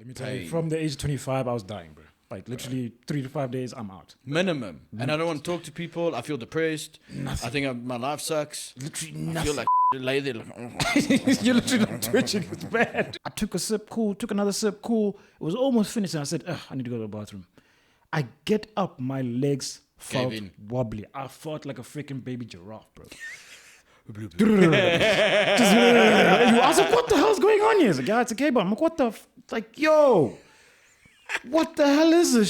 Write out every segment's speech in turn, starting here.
me tell you, from the age of 25, I was dying, bro. Like literally 3 to 5 days, I'm out. Minimum. And I don't want to talk to people. I feel depressed. Nothing. I think my life sucks. Literally I nothing. feel like lay there like, You're literally not twitching. It's bad. I took a sip, cool. Took another sip, cool. It was almost finished, and I said, I need to go to the bathroom. I get up, my legs felt wobbly. I felt like a freaking baby giraffe, bro. I was like, what the hell's going on here? He's like, yeah, it's okay, but I'm like, what the like, yo, what the hell is this?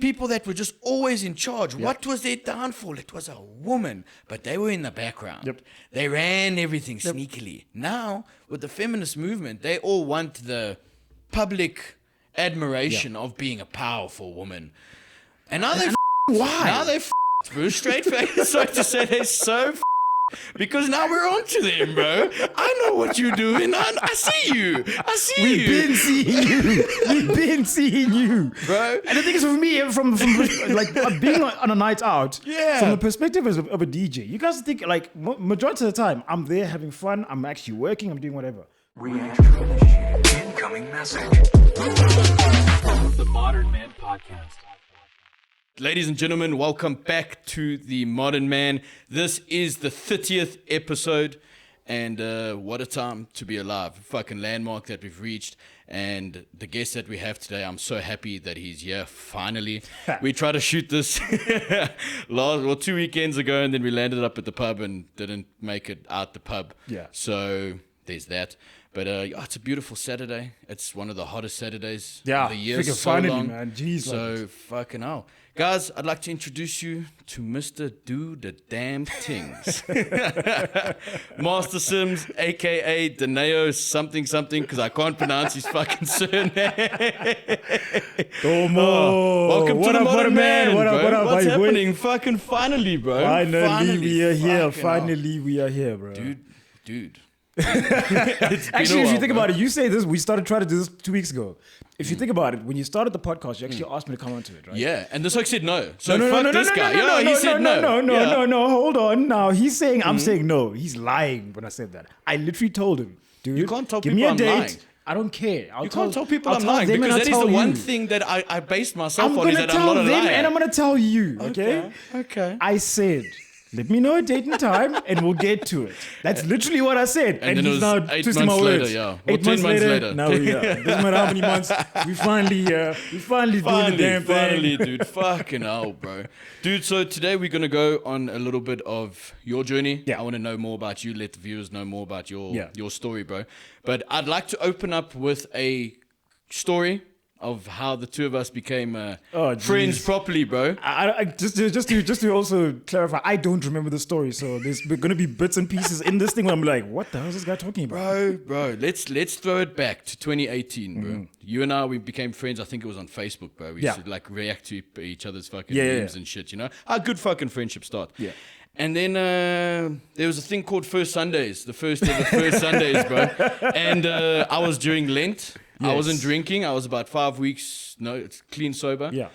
people that were just always in charge. Yep. What was their downfall? It was a woman, but they were in the background. Yep. They ran everything sneakily. Now, with the feminist movement, they all want the public admiration of being a powerful woman. And now they're why? Now they're bro. Straight face. Sorry to say they're so because now we're on to them, bro. I know what you're doing. I see you. I see We've you. been seeing you. We've been seeing you, bro. And the thing is, for me, from like being on a night out, from the perspective of a DJ, you guys think like majority of the time I'm there having fun. I'm actually working. I'm doing whatever. Reaction initiated. Incoming message. The Modern Man Podcast. Ladies and gentlemen, welcome back to the Modern Man. This is the 30th episode, and what a time to be alive. Fucking landmark that we've reached, and the guest that we have today, I'm so happy that he's here, finally. We tried to shoot this 2 weekends ago, and then we landed up at the pub and didn't make it out the pub. Yeah. So there's that. But it's a beautiful Saturday. It's one of the hottest Saturdays Yeah, of the year. freaking So finally, long. man. Jeez, So fucking hell. Guys, I'd like to introduce you to Mr. Do the Damn Tings. Master Simz, a.k.a. Deneo something, because I can't pronounce his fucking surname. Welcome to the Modern Man, What up, bro. what up? What's How you doing? happening? Fucking finally, bro. Finally, we are here. Fucking hell. Finally, we are here, bro. Dude. Actually, if you think about it, you say this. We started trying to do this 2 weeks ago. If you think about it, when you started the podcast, you actually asked me to come onto it, right? Yeah, and this like said no. So fuck this guy. He said no. Yeah. Hold on. Now he's saying I'm saying no. He's lying when I said that. I literally told him, dude. You can't tell give people me a I'm date. lying. I don't care. You can't tell people I'm lying them and because I'll that is the tell one you. thing that I based myself I'm on is gonna that I'm tell not a them liar. and I'm gonna tell you. Okay. Okay. I said, let me know a date and time, and we'll get to it. That's literally what I said. And then he's it was now 8 twisting my months later, words. yeah. Or 8 10 months later. Now we are. Doesn't matter how many months. We finally doing the damn Finally, thing. dude. Fucking hell, bro. Dude, so today we're going to go on a little bit of your journey. Yeah. I want to know more about you. Let the viewers know more about your story, bro. But I'd like to open up with a story of how the two of us became friends properly, bro. I just to also clarify, I don't remember the story, so there's going to be bits and pieces in this thing where I'm like, what the hell is this guy talking about? Bro, let's throw it back to 2018, bro. You and I, we became friends. I think it was on Facebook, bro. We used to like react to each other's fucking memes and shit, you know? How good fucking friendships start. Yeah. And then there was a thing called First Sundays, the first ever First Sundays, bro. And I was during Lent. Yes. I wasn't drinking. I was about 5 weeks, clean sober. Yeah.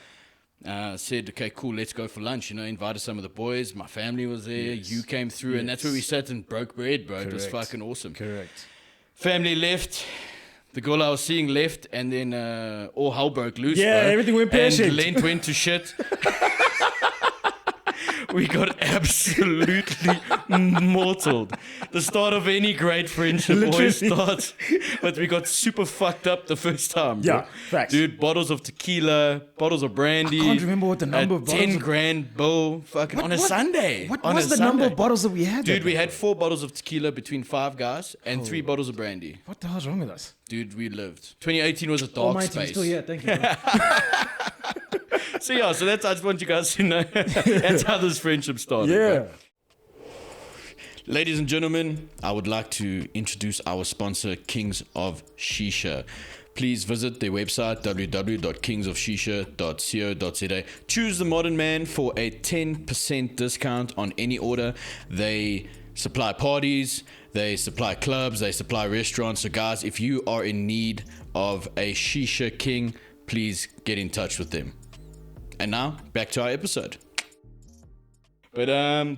Said, okay, cool, let's go for lunch. You know, invited some of the boys. My family was there. Yes. You came through, and that's where we sat and broke bread, bro. Correct. It was fucking awesome. Correct. Family left. The girl I was seeing left, and then all hell broke loose. Yeah, bro. everything went pear-shaped. And Lent went to shit. We got absolutely mortaled. The start of any great friendship always starts, but we got super fucked up the first time. Bro. Yeah, facts. Dude, bottles of tequila, bottles of brandy. I can't remember what the number of bottles 10 of- grand bill, fucking on a Sunday. What on was a the Sunday. number of bottles that we had? Dude, that we day? had 4 bottles of tequila between 5 guys and 3 bottles of brandy. What the hell's wrong with us? Dude, we lived. 2018 was a dark Almighty, space. still here. Thank you. Bro. So yeah, so that's I just want you guys to know that's how this friendship started. Yeah. Bro. Ladies and gentlemen, I would like to introduce our sponsor, Kings of Shisha. Please visit their website, www.kingsofshisha.co.za. Choose the Modern Man for a 10% discount on any order. They supply parties, they supply clubs, they supply restaurants. So guys, if you are in need of a Shisha King, please get in touch with them. And now, back to our episode. But,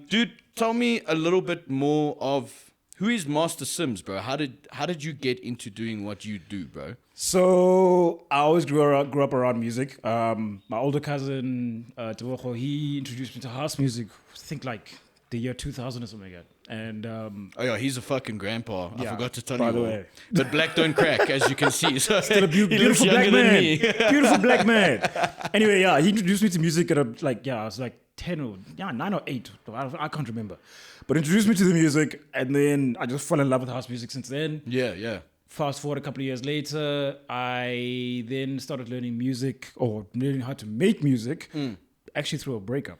dude, tell me a little bit more of Who is Master Simz, bro? How did you get into doing what you do, bro? So I always grew up around music. My older cousin, Tebogo, he introduced me to house music, I think like the year 2000 or something like that. And oh yeah, he's a fucking grandpa. I forgot to tell you. by the all. way. But black don't crack, as you can see. So Still a he looks beautiful black younger than man. me. Beautiful black man. Anyway, yeah, he introduced me to music at I was like 9 or 8. I can't remember. But introduced me to the music, and then I just fell in love with house music since then. Yeah. Fast forward a couple of years later, I then started learning music or learning how to make music, actually through a breakup.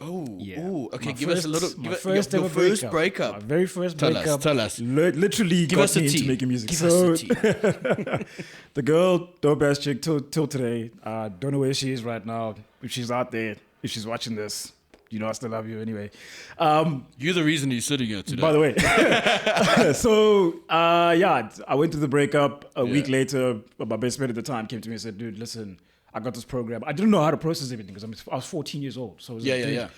Oh, Yeah. ooh, okay. My Give us a little. my Give us first your ever first breakup. My very first Tell breakup. us. Literally Give got us a me into tea. making music. Give So us a tea. the girl, dope ass chick, till today, don't know where she is right now. If she's out there, if she's watching this, you know I still love you anyway. You're the reason he's sitting here today. By the way, so I went through the breakup. A week later, my best friend at the time came to me and said, "Dude, listen, I got this program. I didn't know how to process everything because I was 14 years old. So I was like, dude, Yeah.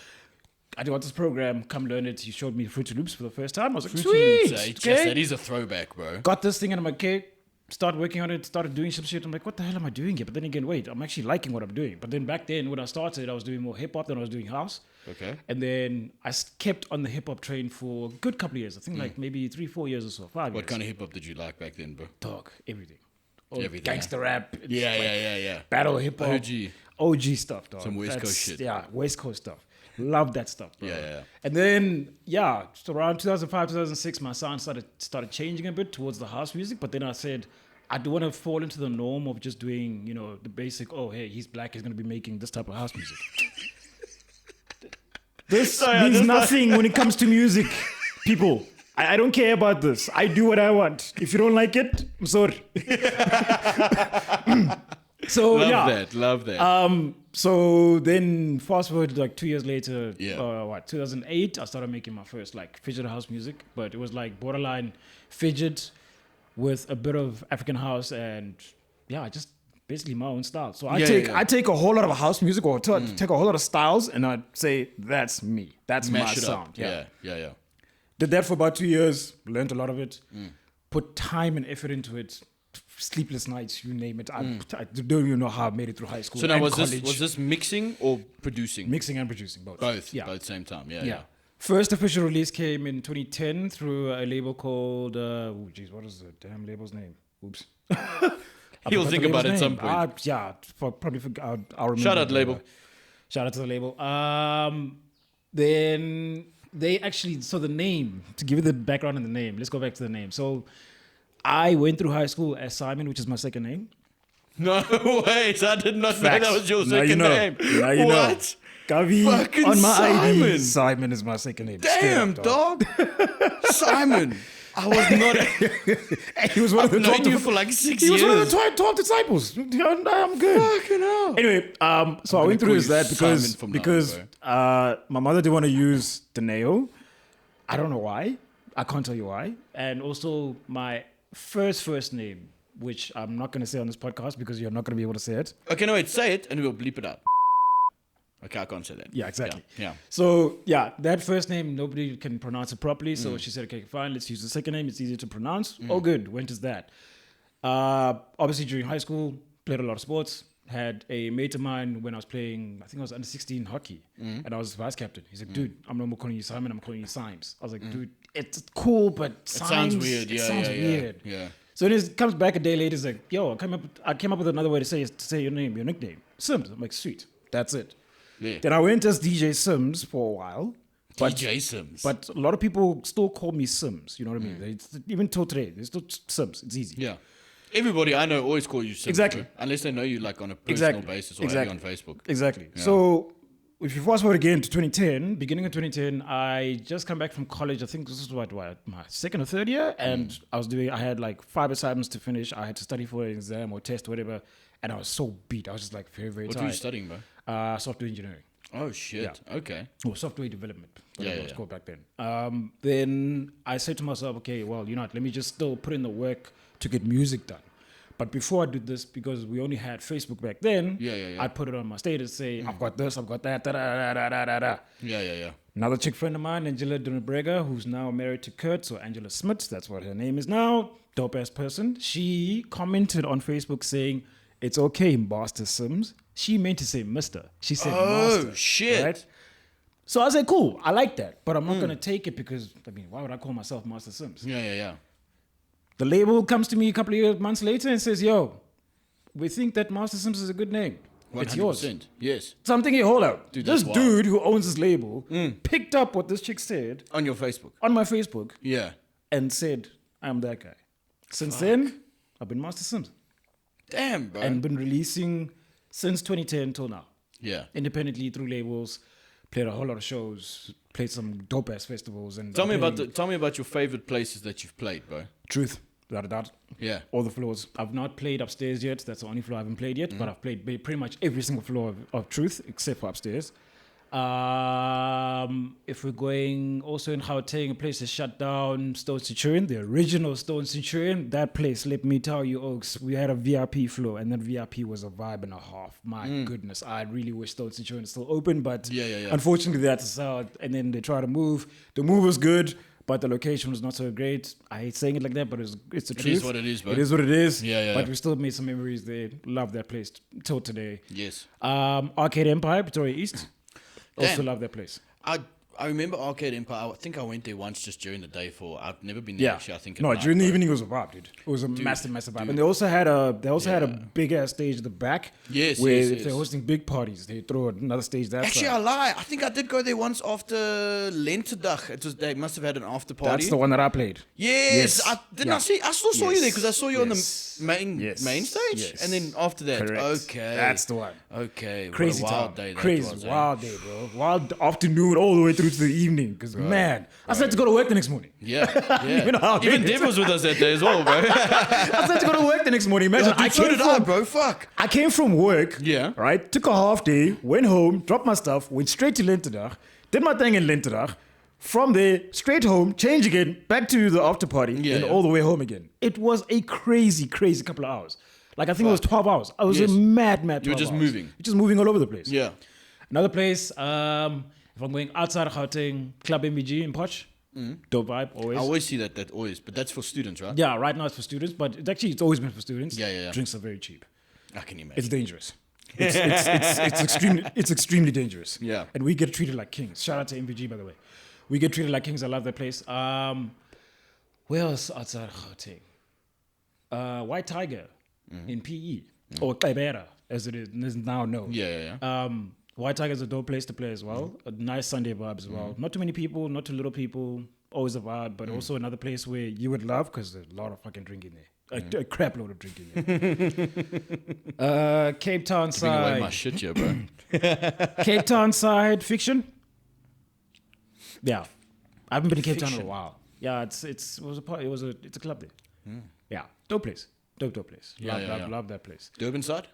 I got this program. Come learn it." He showed me Fruity Loops for the first time. I was like, Fruity sweet. Loops, Okay. that is a throwback, bro. Got this thing and I'm like, okay. Started working on it. Started doing some shit. I'm like, what the hell am I doing here? But then again, wait, I'm actually liking what I'm doing. But then back then, when I started, I was doing more hip hop than I was doing house. Okay. And then I kept on the hip hop train for a good couple of years. I think like maybe 3-4 years or so. 5 What years. kind of hip hop did you like back then, bro? Dog, everything. All Everything, Gangster rap. It's Yeah, like yeah. Battle hip hop. OG. OG stuff, dog. Some West Coast shit. Yeah, West Coast stuff. Love that stuff, bro. Yeah. And then, so around 2005, 2006, my sound started changing a bit towards the house music. But then I said, I don't want to fall into the norm of just doing, the basic, oh, hey, he's black, he's going to be making this type of house music. This means nothing when it comes to music, people. I don't care about this. I do what I want. If you don't like it, I'm sorry. So Love that. So then fast forward like 2 years later, 2008, I started making my first like fidget house music, but it was like borderline fidget with a bit of African house and just basically my own style. So I take a whole lot of house music or take a whole lot of styles and I say, that's me. That's Mash my it sound. up. Yeah. Did that for about 2 years, learned a lot of it, put time and effort into it. Sleepless nights, you name it. I don't even know how I made it through high school. So now was college. this mixing or producing? Mixing and producing, both. Both same time. Yeah. First official release came in 2010 through a label called what is the damn label's name? Oops. You'll think about it at some point. I'll remember. Shout out label. Shout out to the label. Then they actually, so the name, to give you the background on the name, let's go back to the name. So I went through high school as Simon, which is my second name. No way, I did not know that was your second name. Now you know. What? Gavi, Fucking on my Simon. ID, Simon is my second name. Damn, Straight up, dog. Simon. I was not. He was one of the I've known 12 you for like 6 He years. was one of the 12 disciples. I'm good. Fucking hell. Anyway, so I gonna went through call is you that Simon from because now, my mother didn't want to use the nail. I don't know why. I can't tell you why. And also my first name, which I'm not going to say on this podcast because you're not going to be able to say it. Okay, no, wait, say it and we'll bleep it out. Okay, I can't say that. Yeah, exactly. Yeah. So, that first name, nobody can pronounce it properly. So she said, okay, fine, let's use the second name. It's easier to pronounce. Oh, good. When does that? Obviously, during high school, played a lot of sports. Had a mate of mine when I was playing, I think I was under 16 hockey, and I was vice captain. He's like, dude, I'm no more calling you Simon, I'm calling you Simz. I was like, dude, it's cool, but It sounds weird. It sounds weird. Yeah. So then it comes back a day later, he's like, yo, I came up with another way to say your name, your nickname, Simz. I'm like, sweet, that's it. Yeah. Then I went as DJ Simz for a while. DJ Simz. But a lot of people still call me Simz, you know what I mean? Even till today, they still Simz, it's easy. Yeah. Everybody I know always call you Simz. Exactly. Unless they know you like on a personal basis or have you on Facebook. Exactly. So if you fast forward again to 2010, beginning of 2010, I just come back from college. I think this is what my second or third year, and I had like 5 assignments to finish. I had to study for an exam or test, whatever, and I was so beat. I was just like very, very What tired. were you studying, bro? Software engineering. Oh shit. Yeah. Okay. Or software development, whatever it was Yeah. called back then. Then I said to myself, okay, well, you know what, let me just still put in the work to get music done. But before I did this, because we only had Facebook back then, Yeah. I put it on my status, say, I've got this, I've got that, da da da da da da. Yeah. Another chick friend of mine, Angela Dunebrega, who's now married to Kurt, so Angela Smith, that's what her name is now, dope ass person. She commented on Facebook saying, it's okay, Master Simz. She meant to say Mr. She said Master. Oh, shit. Right? So I said, cool, I like that, but I'm not going to take it because, I mean, why would I call myself Master Simz? Yeah. The label comes to me a couple of months later and says, yo, we think that Master Simz is a good name. 100%. It's yours. Yes. So I'm thinking, hold up. Dude, This that's wild. dude who owns this label picked up what this chick said On your Facebook. on my Facebook Yeah. and said, I'm that guy. Since then, I've been Master Simz Damn, bro. and been releasing since 2010 till now. yeah. Independently through labels, played a whole lot of shows, played some dope ass festivals. And Tell me playing about your favorite places that you've played, bro. Truth, without a doubt. Yeah. All the floors. I've not played upstairs yet. That's the only floor I haven't played yet. But I've played pretty much every single floor of Truth except for upstairs. If we're going also in Gauteng, a place is shut down, Stone Centurion, the original Stone Centurion. That place, let me tell you, Oaks, we had a VIP floor, and that VIP was a vibe and a half. My goodness, I really wish Stone Centurion is still open, but Yeah. unfortunately, that's sell. And then they try to move. The move was good, but the location was not so great. I hate saying it like that, but it's the truth. It is what it is, bro. It is what it is. Yeah. But we still made some memories there. Love that place till today. Yes. Arcade Empire, Pretoria East. Also Damn. love that place. I remember Arcade Empire. I think I went there once just during the day I've never been there actually, I think. at No, night, during the bro. evening it was a vibe, dude. It was a massive vibe. And they also had a big ass stage at the back. Yes, where yes, if yes. they're hosting big parties, they throw another stage that Actually, side. I lie. I think I did go there once after Lentedag. They must have had an after party. That's the one that I played. Yes, Yes. I still saw you there because I saw you on Yes. the main Yes. stage, Yes. and then after that, Correct. okay, That's the one. Okay, Crazy what a wild time. day that Crazy was, eh? wild day, bro. Wild afternoon all the way through to the evening. Because man, I still had to go to work the next morning. Yeah. You know how Even it is. Dev was with us that day as well, bro. I still had to go to work the next morning. Imagine I so came did I, from bro. Fuck. I came from work, Yeah. right? Took a half day, went home, dropped my stuff, went straight to Lentedag, did my thing in Lentedag. From there, straight home, change again, back to the after party, and all the way home again. It was a crazy couple of hours. Like I think it was 12 hours. I was Yes. a mad 12 You were just hours. moving. You're just moving all over the place. Yeah. Another place, if I'm going outside of Gauteng, Club MBG in Poch. Dope vibe, always. I always see that always, but that's for students, right? Yeah, right now it's for students, but it's always been for students. Yeah. Drinks are very cheap. I can imagine. It's dangerous. It's extremely dangerous. Yeah. And we get treated like kings. Shout out to MVG, by the way. We get treated like kings. I love that place. Where else outside Gauteng? White Tiger in PE. Or Kibera, as it is now known. Yeah. White Tiger is a dope place to play as well. A nice Sunday vibe as well. Not too many people, not too little people. Always a vibe, but also another place where you would love because there's a lot of fucking drinking there. A crap load of drinking there. Cape Town Bring away my side. shit here, bro. Cape Town side fiction. Yeah, I haven't been to Cape Town in a Fiction. while. Yeah, it's a club there. Yeah, dope place, dope place. Yeah. Love that place. Durban side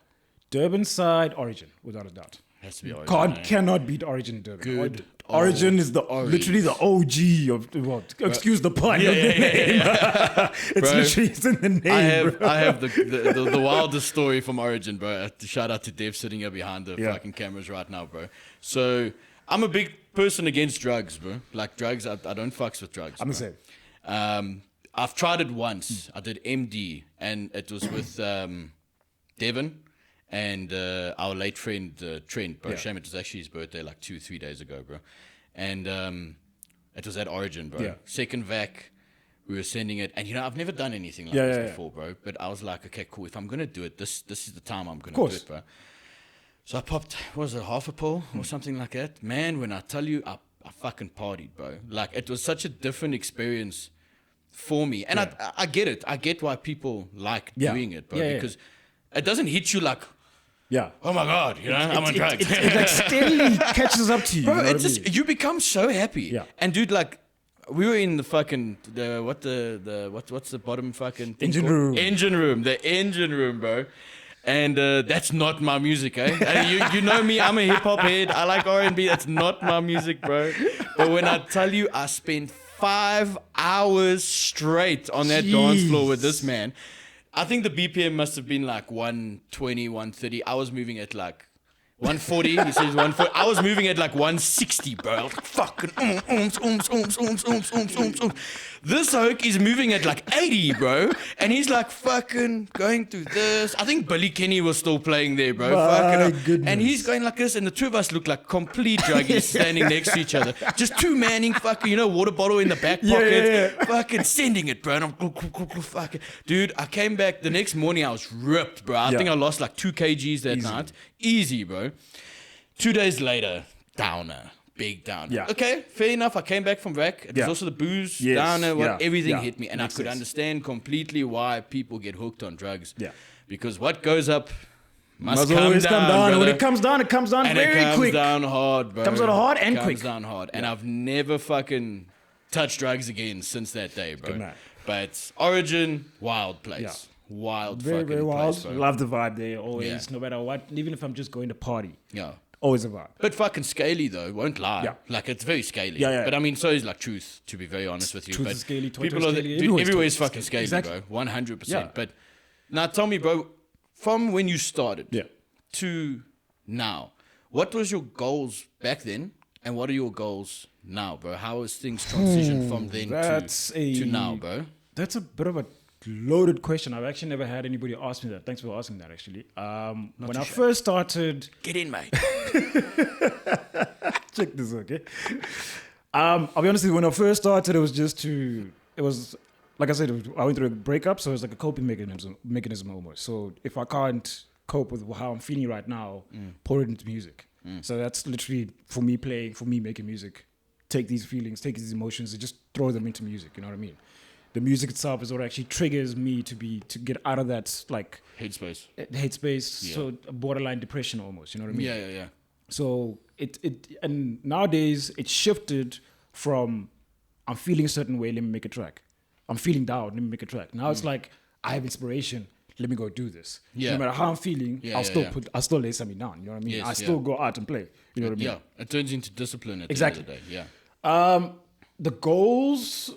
Durban side, Origin, without a doubt. has to be Origin. Cannot beat Origin in Durban. Good Origin is old literally the OG of the world. Excuse the pun. Yeah, of the name. It's Bro, literally it's in the name. Bro. I have the wildest story from Origin, bro. Shout out to Dev sitting here behind the Yeah. fucking cameras right now, bro. So I'm a big person against drugs, bro. Like drugs, I don't fucks with drugs. I'm bro. the same. I've tried it once. I did MD, and it was with Devon and our late friend Trent, bro. Yeah. Shame it was actually his birthday like 2-3 days ago, bro. And it was at Origin, bro. Yeah. Second vac, we were sending it. And, I've never done anything like Yeah, this yeah, yeah. before, bro. But I was like, okay, cool. If I'm going to do it, this is the time I'm going to course. do it, bro. So I popped, what was it, half a pill or something like that? Man, when I tell you, I fucking partied, bro. Like, it was such a different experience for me. And I get it. I get why people like Yeah. doing it, bro. Yeah, yeah. Because it doesn't hit you like, Yeah. oh my God, I'm on drugs. It like steadily catches up to you. Bro, you know it's what I just, mean? you become so happy. Yeah. And dude, like, we were in the fucking, what's the bottom fucking thing Engine called? room. The engine room, bro. And that's not my music, eh? And you know me, I'm a hip hop head. I like R&B. That's not my music, bro. But when I tell you, I spent 5 hours straight on that dance floor with this man. I think the BPM must have been like 120, 130. I was moving at like 140. He says 140. I was moving at like 160, bro. I was like, fucking This hoke is moving at like 80, bro. And he's like fucking going through this. I think Billy Kenny was still playing there, bro. Goodness. And he's going like this, and the two of us look like complete druggies standing next to each other. Just two manning, fucking, water bottle in the back pocket. Fucking sending it, bro. And I'm fucking. Dude, I came back the next morning, I was ripped, bro. I think I lost like 2 kgs that night. Easy, bro. 2 days later, downer. Big downer. Yeah. Okay, fair enough. I came back from rec. It was also the booze, downer, everything hit me. And I could understand completely why people get hooked on drugs. Yeah. Because what goes up must come always down, come down. brother. When it comes down And very it comes quick. down hard, bro. Comes down hard and quick. Comes down hard. And I've never fucking touched drugs again since that day, bro. Good man. But Origin, wild place. Yeah. Wild Very, fucking very wild. place, bro. Love the vibe there always, Yeah. no matter what. Even if I'm just going to party, Yeah. always a vibe. But fucking scaly though, won't lie. Yeah. Like it's very scaly. Yeah, yeah. But I mean, so is like truth, to be very honest with you. Truth but is scaly, Twitter people is are scaly, dude, everywhere's everywhere is Twitter fucking is scaly, scaly. bro. 100%. Yeah. But now tell me, bro, from when you started Yeah. to now, what was your goals back then, and what are your goals now, bro? How has things transitioned from then to now, bro? That's a bit of a loaded question. I've actually never had anybody ask me that. Thanks for asking that, actually. When I first started... Get in, mate. Check this, okay? I'll be honest with you, when I first started, it was, like I said, I went through a breakup, so it was like a coping mechanism almost. So if I can't cope with how I'm feeling right now, pour it into music. So that's literally for me making music. Take these feelings, take these emotions, and just throw them into music, you know what I mean? The music itself is what actually triggers me to get out of that like Headspace. so borderline depression almost, you know what I mean? Yeah. So and nowadays it shifted from I'm feeling a certain way, let me make a track. I'm feeling down, let me make a track. Now it's like I have inspiration, let me go do this. Yeah. No matter how I'm feeling, I'll still lay something down. You know what I mean? Yes, I still go out and play. You know what I mean? Yeah. It turns into discipline at Exactly. the end of the day. Yeah. The goals,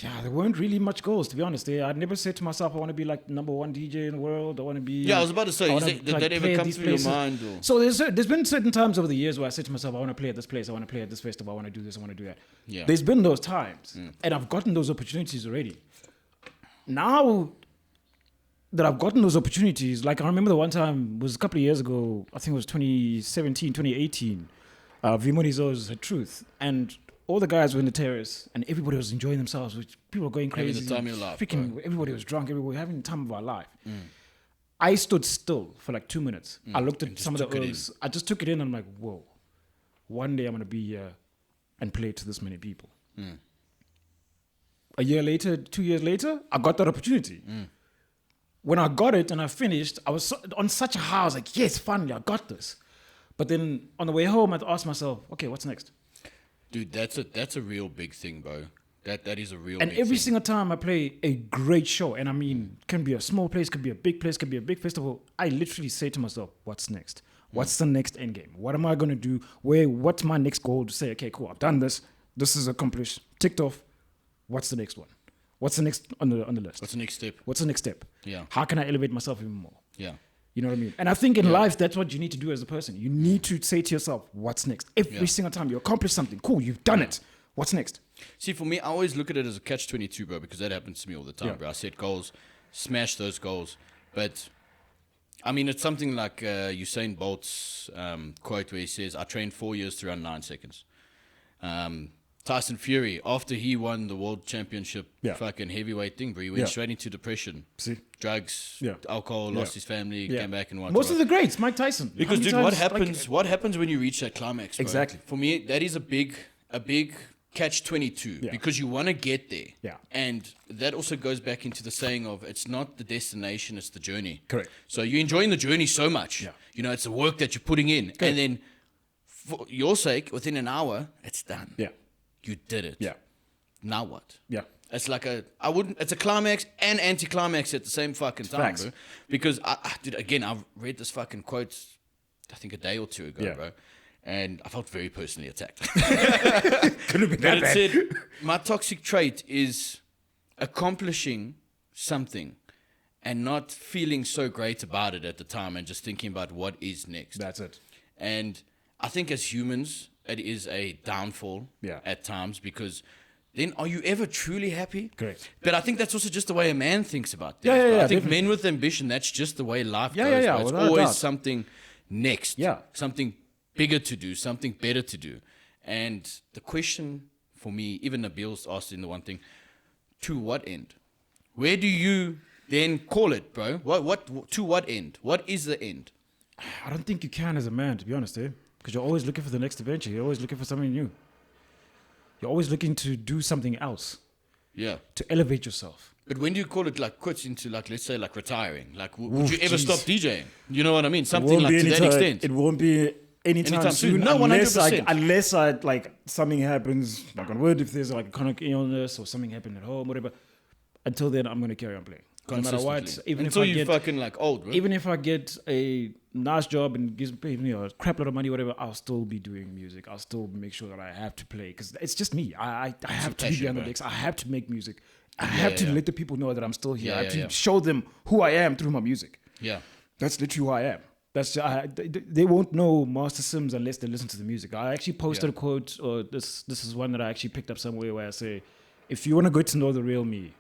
there weren't really much goals, to be honest. I never said to myself, I want to be like number one DJ in the world. I want to be... Yeah, I was about to say, did that ever play at come these through places. your mind? Or? So there's been certain times over the years where I said to myself, I want to play at this place, I want to play at this festival, I want to do this, I want to do that. Yeah. There's been those times, and I've gotten those opportunities already. Now that I've gotten those opportunities, like I remember the one time, was a couple of years ago, I think it was 2017, 2018, Vimonizo's The Truth, and all the guys were in the terrace, and everybody was enjoying themselves. People were going crazy. Having the time of your life. Freaking, everybody was drunk. Everybody was having the time of our life. I stood still for like 2 minutes. I looked at some of the earls. I just took it in. And I'm like, whoa. One day I'm gonna be here and play to this many people. A year later, 2 years later, I got that opportunity. When I got it and I finished, I was on such a high. I was like, yes, finally, I got this. But then on the way home, I asked myself, okay, what's next? Dude, that's a real big thing, bro. That is a real And big every thing. single time I play a great show, and I mean, can be a small place, could be a big place, could be a big festival, I literally say to myself, what's next? What's the next end game? What am I going to do? What's my next goal to say, okay, cool, I've done this. This is accomplished. Ticked off. What's the next one? What's the next on the list? What's the next step? What's the next step? Yeah. How can I elevate myself even more? Yeah. You know what I mean? And I think in life, that's what you need to do as a person. You need to say to yourself, what's next? Every single time you accomplish something, cool, you've done it. What's next? See, for me, I always look at it as a catch-22, bro, because that happens to me all the time, bro. I set goals, smash those goals. But, I mean, it's something like Usain Bolt's quote where he says, I trained 4 years to run 9 seconds. Tyson Fury, after he won the world championship fucking heavyweight thing, bro, he went straight into depression. See? Drugs, Yeah. alcohol, lost his family, came back and won. Most of the greats, Mike Tyson. Because, How many dude, what times, happens? What happens when you reach that climax? Bro? Exactly. For me, that is a big catch-22 because you want to get there. Yeah. And that also goes back into the saying of it's not the destination, it's the journey. Correct. So you're enjoying the journey so much. Yeah. You know, it's the work that you're putting in, and then for your sake, within an hour, it's done. Yeah. You did it. Yeah. Now what? Yeah. It's like it's a climax and anticlimax at the same fucking time, Facts. bro. Because I've read this fucking quote, I think a day or two ago, bro. And I felt very personally attacked. Could have been But that it bad. said, my toxic trait is accomplishing something and not feeling so great about it at the time and just thinking about what is next. That's it. And I think as humans, it is a downfall at times, because then are you ever truly happy? Correct. But I think that's also just the way a man thinks about things. Yeah, I think definitely. men with ambition, that's just the way life Yeah, goes. yeah, It's without a always doubt. something next. Yeah. Something bigger to do, something better to do. And the question for me, even Nabil's asked in the one thing, to what end? Where do you then call it, bro? What to what end? What is the end? I don't think you can as a man, to be honest, because you're always looking for the next adventure. You're always looking for something new. You're always looking to do something else, Yeah. to elevate yourself. But when do you call it like quits into like, let's say like retiring? Like would Oof, you ever jeez. stop DJing? You know what I mean? It Something won't like be to that anytime- extent. It won't be anytime soon. No, unless 100%. unless like something happens, like on word, if there's like a chronic illness or something happened at home, whatever. Until then, I'm gonna carry on playing. No matter what, Consistently. even Until if I you get, fucking like old, bro. even if I get a nice job and gives me a crap load of money, whatever, I'll still be doing music. I'll still make sure that I have to play, because it's just me. I have to be passion, behind the bro. decks. I have to make music. I have to let the people know that I'm still here. Yeah, I have yeah, to show them who I am through my music. Yeah. That's literally who I am. That's they won't know Master Simz unless they listen to the music. I actually posted a quote, or this is one that I actually picked up somewhere, where I say, if you want to get to know the real me,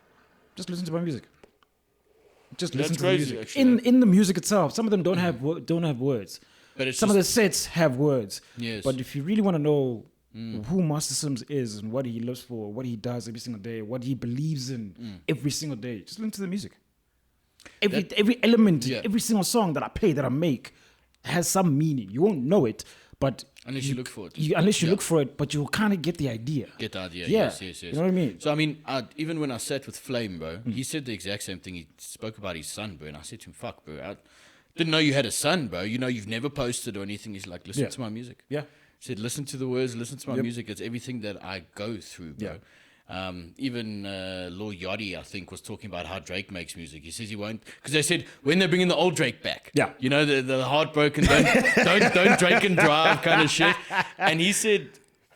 just listen to my music. Just listen That's to crazy, the music. actually. In the music itself, some of them don't have words. But it's Some of the sets have words. Yes. But if you really want to know who Master Simz is and what he lives for, what he does every single day, what he believes in every single day, just listen to the music. Every element, every single song that I play, that I make, has some meaning. You won't know it, but Unless you look for it. unless you look for it, but you'll kind of get the idea. Get the idea. Yeah. Yes. You know what I mean? So I mean, even when I sat with Flame, bro, he said the exact same thing. He spoke about his son, bro, and I said to him, "Fuck, bro, I didn't know you had a son, bro. You know, you've never posted or anything." He's like, "Listen to my music." Yeah. He said, "Listen to the words, listen to my music. It's everything that I go through, bro." Even Lil Yachty, I think, was talking about how Drake makes music. He says he won't, because they said when they're bringing the old Drake back, you know, the heartbroken, don't Drake and drive kind of shit. And he said,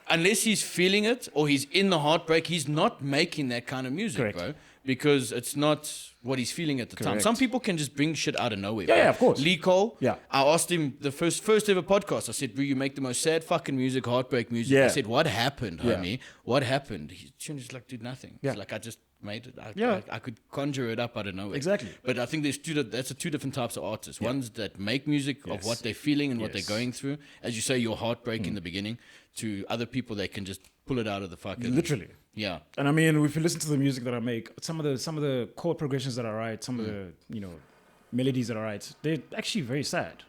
unless he's feeling it or he's in the heartbreak, he's not making that kind of music, Correct. bro, because it's not what he's feeling at the time. Correct. Some people can just bring shit out of nowhere. Yeah, bro. yeah, of course. Lee Cole, Yeah. I asked him the first ever podcast. I said, "Bro, you make the most sad fucking music, heartbreak music." Yeah. I said, "What happened, Yeah. homie? What happened?" He's just like, "Dude, nothing." Yeah. He's like, "I just made it. Yeah. I could conjure it up out of nowhere." Exactly. But I think there's that's two different types of artists. Ones that make music of Yes. what they're feeling and what Yes. they're going through. As you say, your heartbreak in the beginning. To other people, they can just pull it out of the fucking. Literally. Yeah. And I mean, if you listen to the music that I make, some of the chord progressions that I write, some of the melodies that I write, they're actually very sad.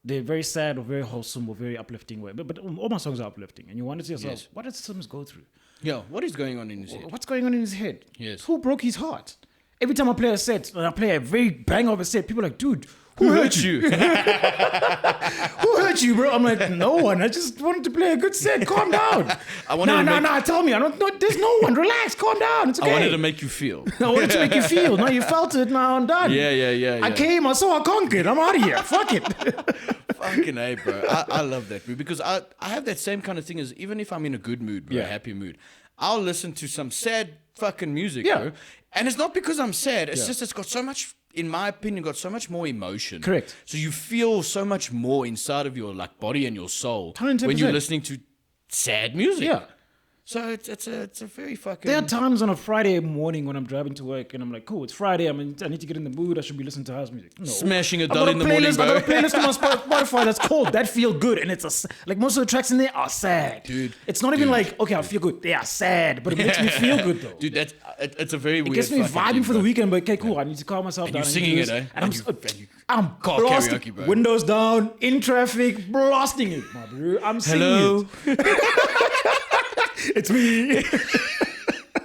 They're very sad or very wholesome or very uplifting way. But all my songs are uplifting, and you wonder to yourself, Yes. what does Sims go through? Yeah. What is going on in his head? What's going on in his head? Yes. Who broke his heart? Every time I play a set, and I play a very bang of a set, people are like, dude, who hurt you? Who hurt you, bro? I'm like, no one. I just wanted to play a good set. Calm down. Tell me. I don't know. There's no one. Relax. Calm down. It's okay. I wanted to make you feel. I wanted to make you feel. Now you felt it. Now I'm done. Yeah. I came. I saw. I conquered. I'm out of here. Fuck it. Fucking A, bro. I love that mood because I have that same kind of thing as even if I'm in a good mood, bro, a happy mood, I'll listen to some sad fucking music, bro. And it's not because I'm sad. It's just it's got so much, in my opinion, got so much more emotion. Correct. So you feel so much more inside of your like body and your soul 110%. when you're listening to sad music. Yeah. So it's a very fucking. There are times on a Friday morning when I'm driving to work and I'm like, cool, it's Friday. I need to get in the mood. I should be listening to house music. No. Smashing a I got doll in the morning, bro. I got a playlist on my Spotify that's called That Feel Good. And it's like most of the tracks in there are sad. Dude. It's not even like, okay, I feel good. They are sad, but it makes me feel good though. Dude, it's a very It weird. gets me fucking vibing thing, for the bro. weekend, but okay, cool. I need to calm myself down. you're I need to singing do it, this. eh? And you I'm car blasting, karaoke, bro. windows down, in traffic, blasting it, my bro. I'm singing Hello. it. It's me.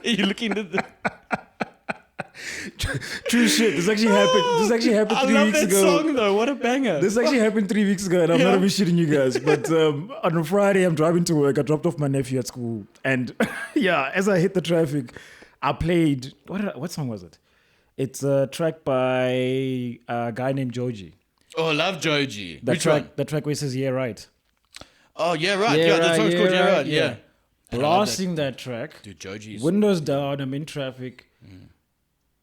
You're looking at the. True shit. This actually happened I 3 love weeks that ago. song though. What a banger. This actually happened 3 weeks ago, and I'm not even shitting you guys. But on a Friday, I'm driving to work. I dropped off my nephew at school, and as I hit the traffic, I played what song was it? It's a track by a guy named Joji. Oh, love Joji. Which track, one? The track where he says "Yeah, right." Oh, yeah, right. Yeah, that song's called Yeah, right. Yeah. Blasting that track. Dude, Joji's. Windows down. I'm in traffic.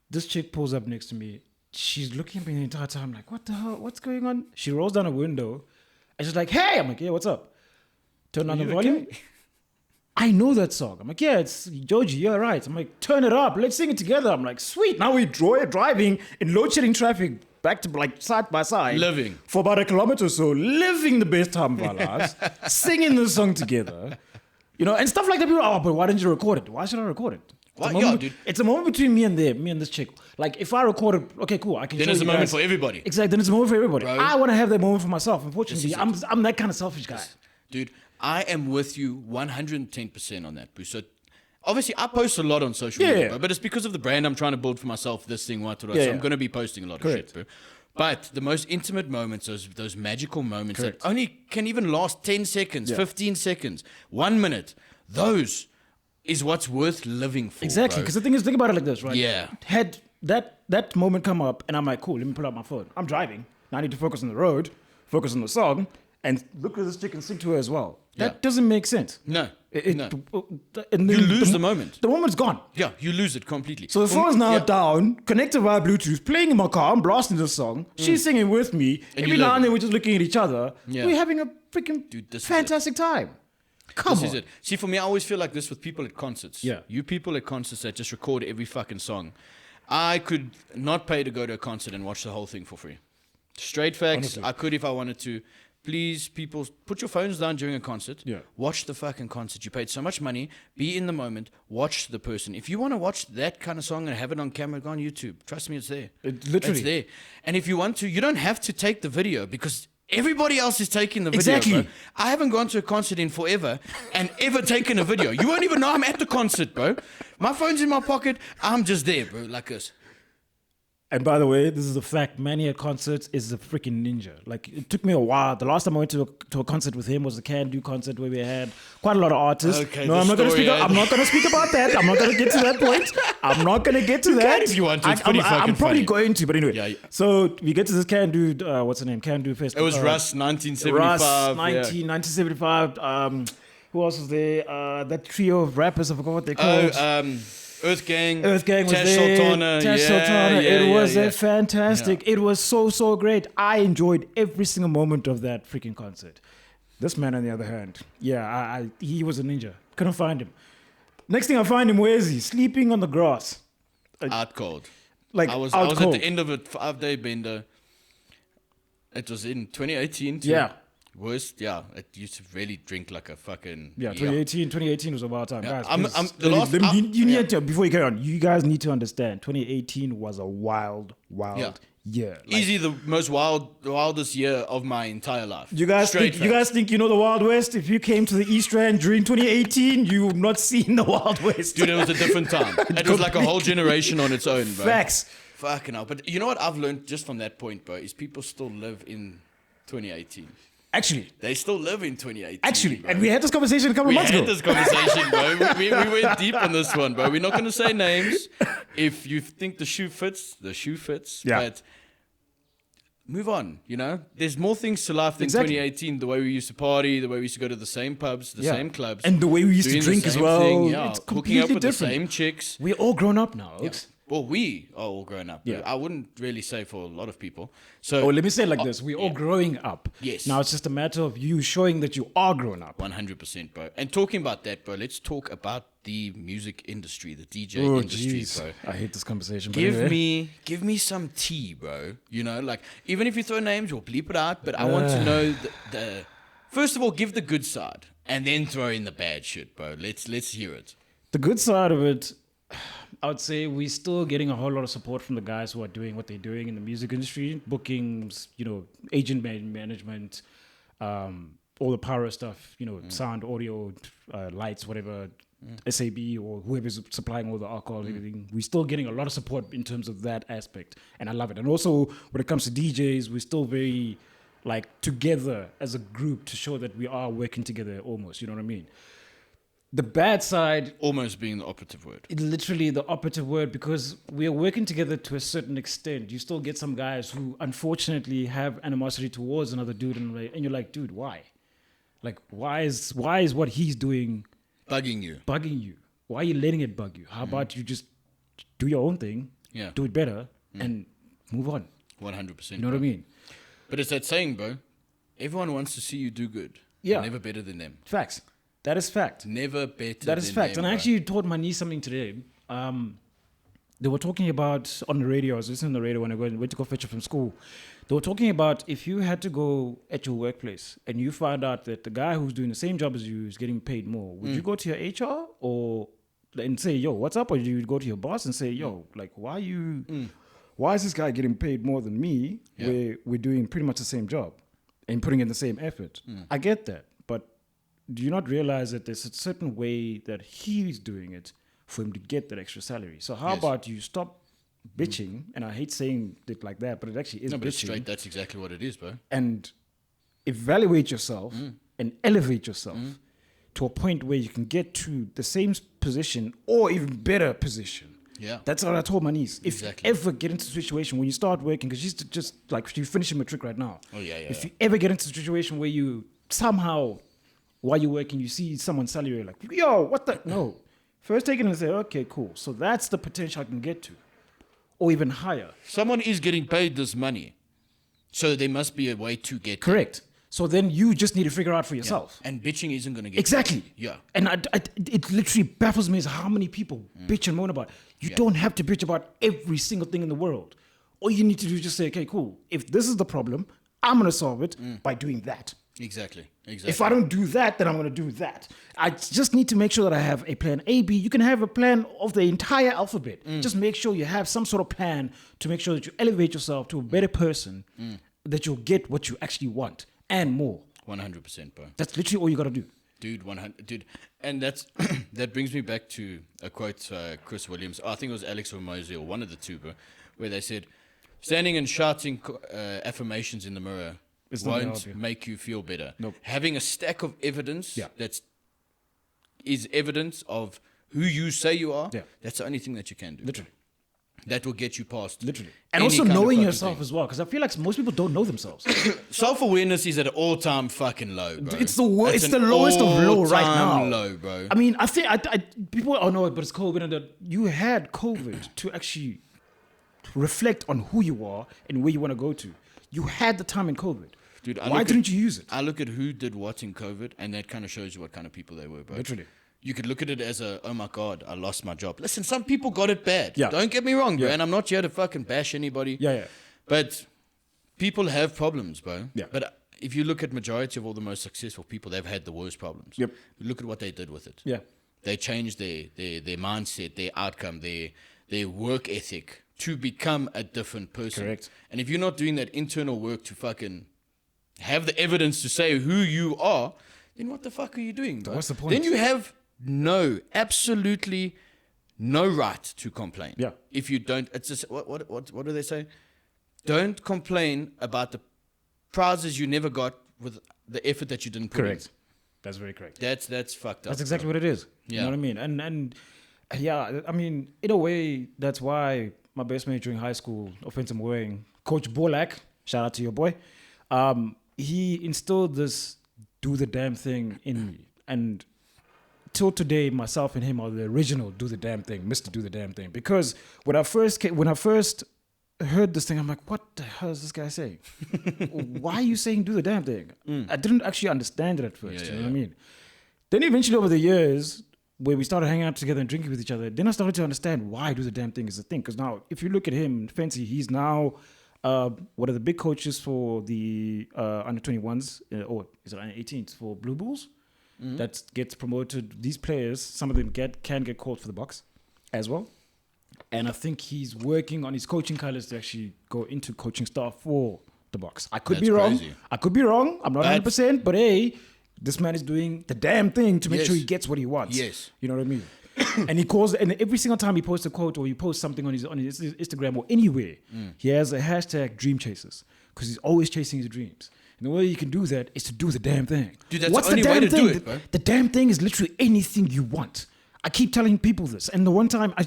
This chick pulls up next to me. She's looking at me the entire time, like, what the hell? What's going on? She rolls down a window and she's like, hey! I'm like, yeah, what's up? Turn on the volume. Okay? I know that song. I'm like, yeah, it's Joji, you're right. I'm like, turn it up. Let's sing it together. I'm like, sweet. Now we're driving in load shedding traffic back to like side by side. Living. For about a kilometer or so, living the best time of our lives, singing the song together. You know, and stuff like that. People are, oh, but why didn't you record it? Why should I record it? Dude. It's a moment between me and this chick. Like, if I record it, okay, cool, I can then show you it's a moment for everybody. Exactly, then it's a moment for everybody. Bro. I want to have that moment for myself. Unfortunately, I'm that kind of selfish guy. Dude, I am with you 110% on that, bro. So, obviously, I post a lot on social media, bro, but it's because of the brand I'm trying to build for myself, this thing, what. So I'm going to be posting a lot of shit, bro. But the most intimate moments, those magical moments that only can even last 10 seconds, 15 seconds, 1 minute, those is what's worth living for. Exactly, because the thing is, think about it like this, right? Yeah. Had that moment come up, and I'm like, cool, let me pull out my phone. I'm driving. Now I need to focus on the road, focus on the song, and look at this chick and sing to her as well. That doesn't make sense. No. No. And you lose the moment. The moment's gone. Yeah, you lose it completely. So the phone is now down, connected via Bluetooth, playing in my car, I'm blasting the song. She's singing with me. Every now and then we're just looking at each other. Yeah. We're having a freaking fantastic time. Come on. This is it. See, for me, I always feel like this with people at concerts. Yeah. You people at concerts that just record every fucking song. I could not pay to go to a concert and watch the whole thing for free. Straight facts. Honestly. I could if I wanted to. Please, people, put your phones down during a concert. Yeah. Watch the fucking concert. You paid so much money. Be in the moment. Watch the person. If you want to watch that kind of song and have it on camera, go on YouTube. Trust me, it's there. Literally. It's there. And if you want to, you don't have to take the video because everybody else is taking the video. Exactly. Bro. I haven't gone to a concert in forever and ever taken a video. You won't even know I'm at the concert, bro. My phone's in my pocket. I'm just there, bro, like this. And by the way, this is a fact. Manny at concerts is a freaking ninja. Like, it took me a while. The last time I went to a concert with him was the Can Do concert where we had quite a lot of artists. Okay, no, I'm not going to speak about that. I'm not going to get to that point. I'm not going to get to that. If you want to, it's pretty fucking I'm probably funny. going to, but anyway. Yeah. So we get to this Can Do, what's the name? Can Do Festival. It was Russ, 1975. Russ, 1975. Who else was there? That trio of rappers, I forgot what they called. Earth Gang was Tash there. Sultana. Tash Sultana. It was fantastic. Yeah. It was so great. I enjoyed every single moment of that freaking concert. This man, on the other hand, he was a ninja. Couldn't find him. Next thing I find him, where is he? Sleeping on the grass. Out cold. Like, I was cold. At the end of a 5-day bender. It was in 2018 too. Yeah. Worst, I used to really drink like a fucking... 2018 was a wild time. Yeah. Guys, before you carry on, you guys need to understand, 2018 was a wild year. Like, easy the most wildest year of my entire life. You guys think you know the Wild West? If you came to the East Rand during 2018, you've not seen the Wild West. Dude, it was a different time. It was like a whole generation on its own, bro. Facts. Fucking hell. But you know what I've learned just from that point, bro, is people still live in 2018. Actually, they still live in 2018. Actually, bro. And we had this conversation a couple of months ago. We had this conversation, bro. We went deep on this one, bro. We're not going to say names. If you think the shoe fits, the shoe fits. Yeah. But move on, you know? There's more things to life than 2018. The way we used to party, the way we used to go to the same pubs, the same clubs. And the way we used to drink as well. Thing, it's completely hooking up with different. The same chicks. We're all grown up now. Yeah. Well, we are all grown up. Yeah. I wouldn't really say for a lot of people. So, let me say it like this. We're all growing up. Yes. Now it's just a matter of you showing that you are grown up. 100%, bro. And talking about that, bro, let's talk about the music industry, the DJ industry, bro. I hate this conversation. Give me some tea, bro. You know, like, even if you throw names, we'll bleep it out. But I want to know the... First of all, give the good side. And then throw in the bad shit, bro. Let's hear it. The good side of it... I would say we're still getting a whole lot of support from the guys who are doing what they're doing in the music industry, bookings, agent management, all the power stuff, sound, audio, lights, whatever, SAB or whoever's supplying all the alcohol and everything. We're still getting a lot of support in terms of that aspect, and I love it. And also when it comes to DJs, we're still very together as a group to show that we are working together almost, you know what I mean? The bad side... Almost being the operative word. It's literally the operative word because we are working together to a certain extent. You still get some guys who unfortunately have animosity towards another dude and you're like, dude, why? Like, why is what he's doing... Bugging you. Why are you letting it bug you? How about you just do your own thing, Yeah. do it better, and move on. 100%. You know what I mean? But it's that saying, bro. Everyone wants to see you do good. Yeah. You're never better than them. Facts. That is fact. Never better That is than fact. them, And I bro. actually told my niece something today. They were talking about on the radio. I was listening to the radio when I went to go fetch her from school. They were talking about if you had to go at your workplace and you found out that the guy who's doing the same job as you is getting paid more, would you go to your HR and say, yo, what's up? Or you would go to your boss and say, yo, like, why is this guy getting paid more than me where we're doing pretty much the same job and putting in the same effort? I get that. But do you not realize that there's a certain way that he's doing it for him to get that extra salary? So how about you stop bitching? And I hate saying it like that, but it actually is No, but it's bitching. straight. That's exactly what it is, bro. And evaluate yourself and elevate yourself to a point where you can get to the same position or even better position. Yeah. That's what I told my niece. If Exactly. you ever get into a situation when you start working, because she's just like, she's finishing matric right now. Oh, yeah. If you ever get into a situation where you somehow, while you're working, you see someone's salary, you're like, yo, what the? No. First take it and say, okay, cool. So that's the potential I can get to. Or even higher. Someone is getting paid this money. So there must be a way to get Correct. So then you just need to figure out for yourself. And bitching isn't going to get Exactly. Yeah. And it literally baffles me as how many people bitch and moan about it. You don't have to bitch about every single thing in the world. All you need to do is just say, okay, cool. If this is the problem, I'm going to solve it by doing that. Exactly. If I don't do that, then I'm going to do that. I just need to make sure that I have a plan A, B. You can have a plan of the entire alphabet. Just make sure you have some sort of plan to make sure that you elevate yourself to a better person, that you'll get what you actually want and more. 100%, bro. That's literally all you got to do. Dude, 100, dude, and that's that brings me back to a quote Chris Williams. I think it was Alex or Mosey or one of the two, bro, where they said, "Standing and shouting affirmations in the mirror It's not gonna won't help you. make you feel better. Nope. Having a stack of evidence is evidence of who you say you are. That's the only thing that you can do. Literally. That will get you past. Literally. And any also kind of knowing fucking yourself thing. as well, because I feel like most people don't know themselves. Self-awareness is at an all-time fucking low, bro. It's the worst. It's the an lowest of low right now. all-time low, bro. I mean, I think people don't know it, but it's COVID, and that you had COVID to actually reflect on who you are and where you want to go to. You had the time in COVID. Dude, why didn't you use it? I look at who did what in COVID, and that kind of shows you what kind of people they were, bro. Literally. You could look at it as oh my God, I lost my job. Listen, some people got it bad. Yeah. Don't get me wrong, bro. Yeah. And I'm not here to fucking bash anybody. Yeah. But people have problems, bro. Yeah. But if you look at majority of all the most successful people, they've had the worst problems. Yep. Look at what they did with it. Yeah. They changed their mindset, their outcome, their work ethic to become a different person. Correct. And if you're not doing that internal work to fucking have the evidence to say who you are, then what the fuck are you doing, bro? What's the point? Then you have absolutely no right to complain. Yeah. If you don't, it's just, what do they say? Don't complain about the prizes you never got with the effort that you didn't put Correct. That's very correct. in. That's fucked up. That's exactly what it is. You Yeah. know what I mean? And yeah, I mean, in a way, that's why my best mate during high school, offensive wearing, Coach Bolak, shout out to your boy, he instilled this do the damn thing in me. And till today, myself and him are the original do the damn thing, Mr. Do the damn thing. Because when I first heard this thing, I'm like, what the hell is this guy saying? Why are you saying do the damn thing? I didn't actually understand it at first. You know what I mean? Then eventually over the years, where we started hanging out together and drinking with each other, then I started to understand why do the damn thing is a thing. Because now, if you look at him, Fancy, he's now one of the big coaches for the under 21s, or is it under 18s for Blue Bulls? That gets promoted. These players, some of them can get called for the box as well. And I think he's working on his coaching colors to actually go into coaching staff for the box. I could be wrong. Crazy. I could be wrong. I'm not 100%, but hey, this man is doing the damn thing to make Yes. sure he gets what he wants. Yes. You know what I mean? And and every single time he posts a quote or he posts something on his Instagram or anywhere, he has a hashtag dream chasers because he's always chasing his dreams. And the way you can do that is to do the damn thing. Dude, that's What's the only damn way to thing? do it, bro. The damn thing is literally anything you want. I keep telling people this. And the one time, I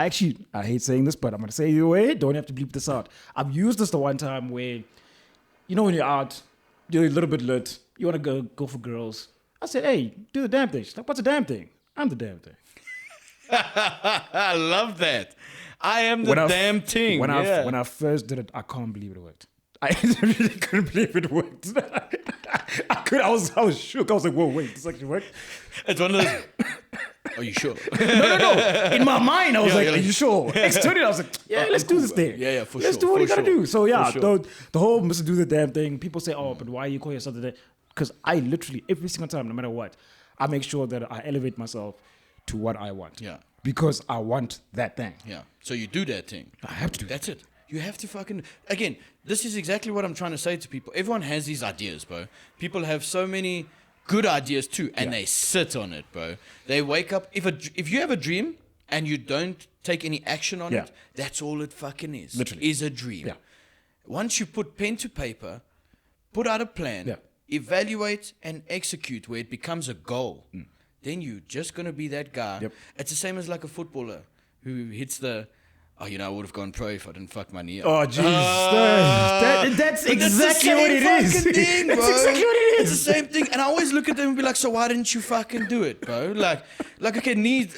hate saying this, but I'm going to say it either way. Don't have to bleep this out. I've used this the one time where, you know, when you're out, you're a little bit lit, you want to go for girls. I said, hey, do the damn thing. She's like, what's a damn thing? I'm the damn thing. I love that. I am the damn thing. When I first did it, I can't believe it worked. I really couldn't believe it worked. I was shook. I was like, whoa, wait, this actually worked? It's one of those. Are you sure? No. In my mind, I was like, you're are you sure? Externally, I was like, yeah, let's do this thing. Yeah, for let's sure. do what you gotta do. So yeah, sure. the whole must do the damn thing. People say, oh, but why you call yourself that? Because I literally, every single time, no matter what, I make sure that I elevate myself to what I want. Yeah. Because I want that thing. Yeah. So you do that thing. I have to do That's it. You have to fucking... Again, this is exactly what I'm trying to say to people. Everyone has these ideas, bro. People have so many good ideas too, and they sit on it, bro. They wake up... If you have a dream and you don't take any action on it, that's all it fucking is. Literally. Is a dream. Yeah. Once you put pen to paper, put out a plan, evaluate and execute where it becomes a goal, then you're just going to be that guy. Yep. It's the same as like a footballer who hits the... Oh, I would have gone pro if I didn't fuck my knee up. Oh, Jesus. That's exactly what it is. Thing, bro. That's exactly what it It's is. the same thing. And I always look at them and be like, so why didn't you fucking do it, bro? Like okay, knee...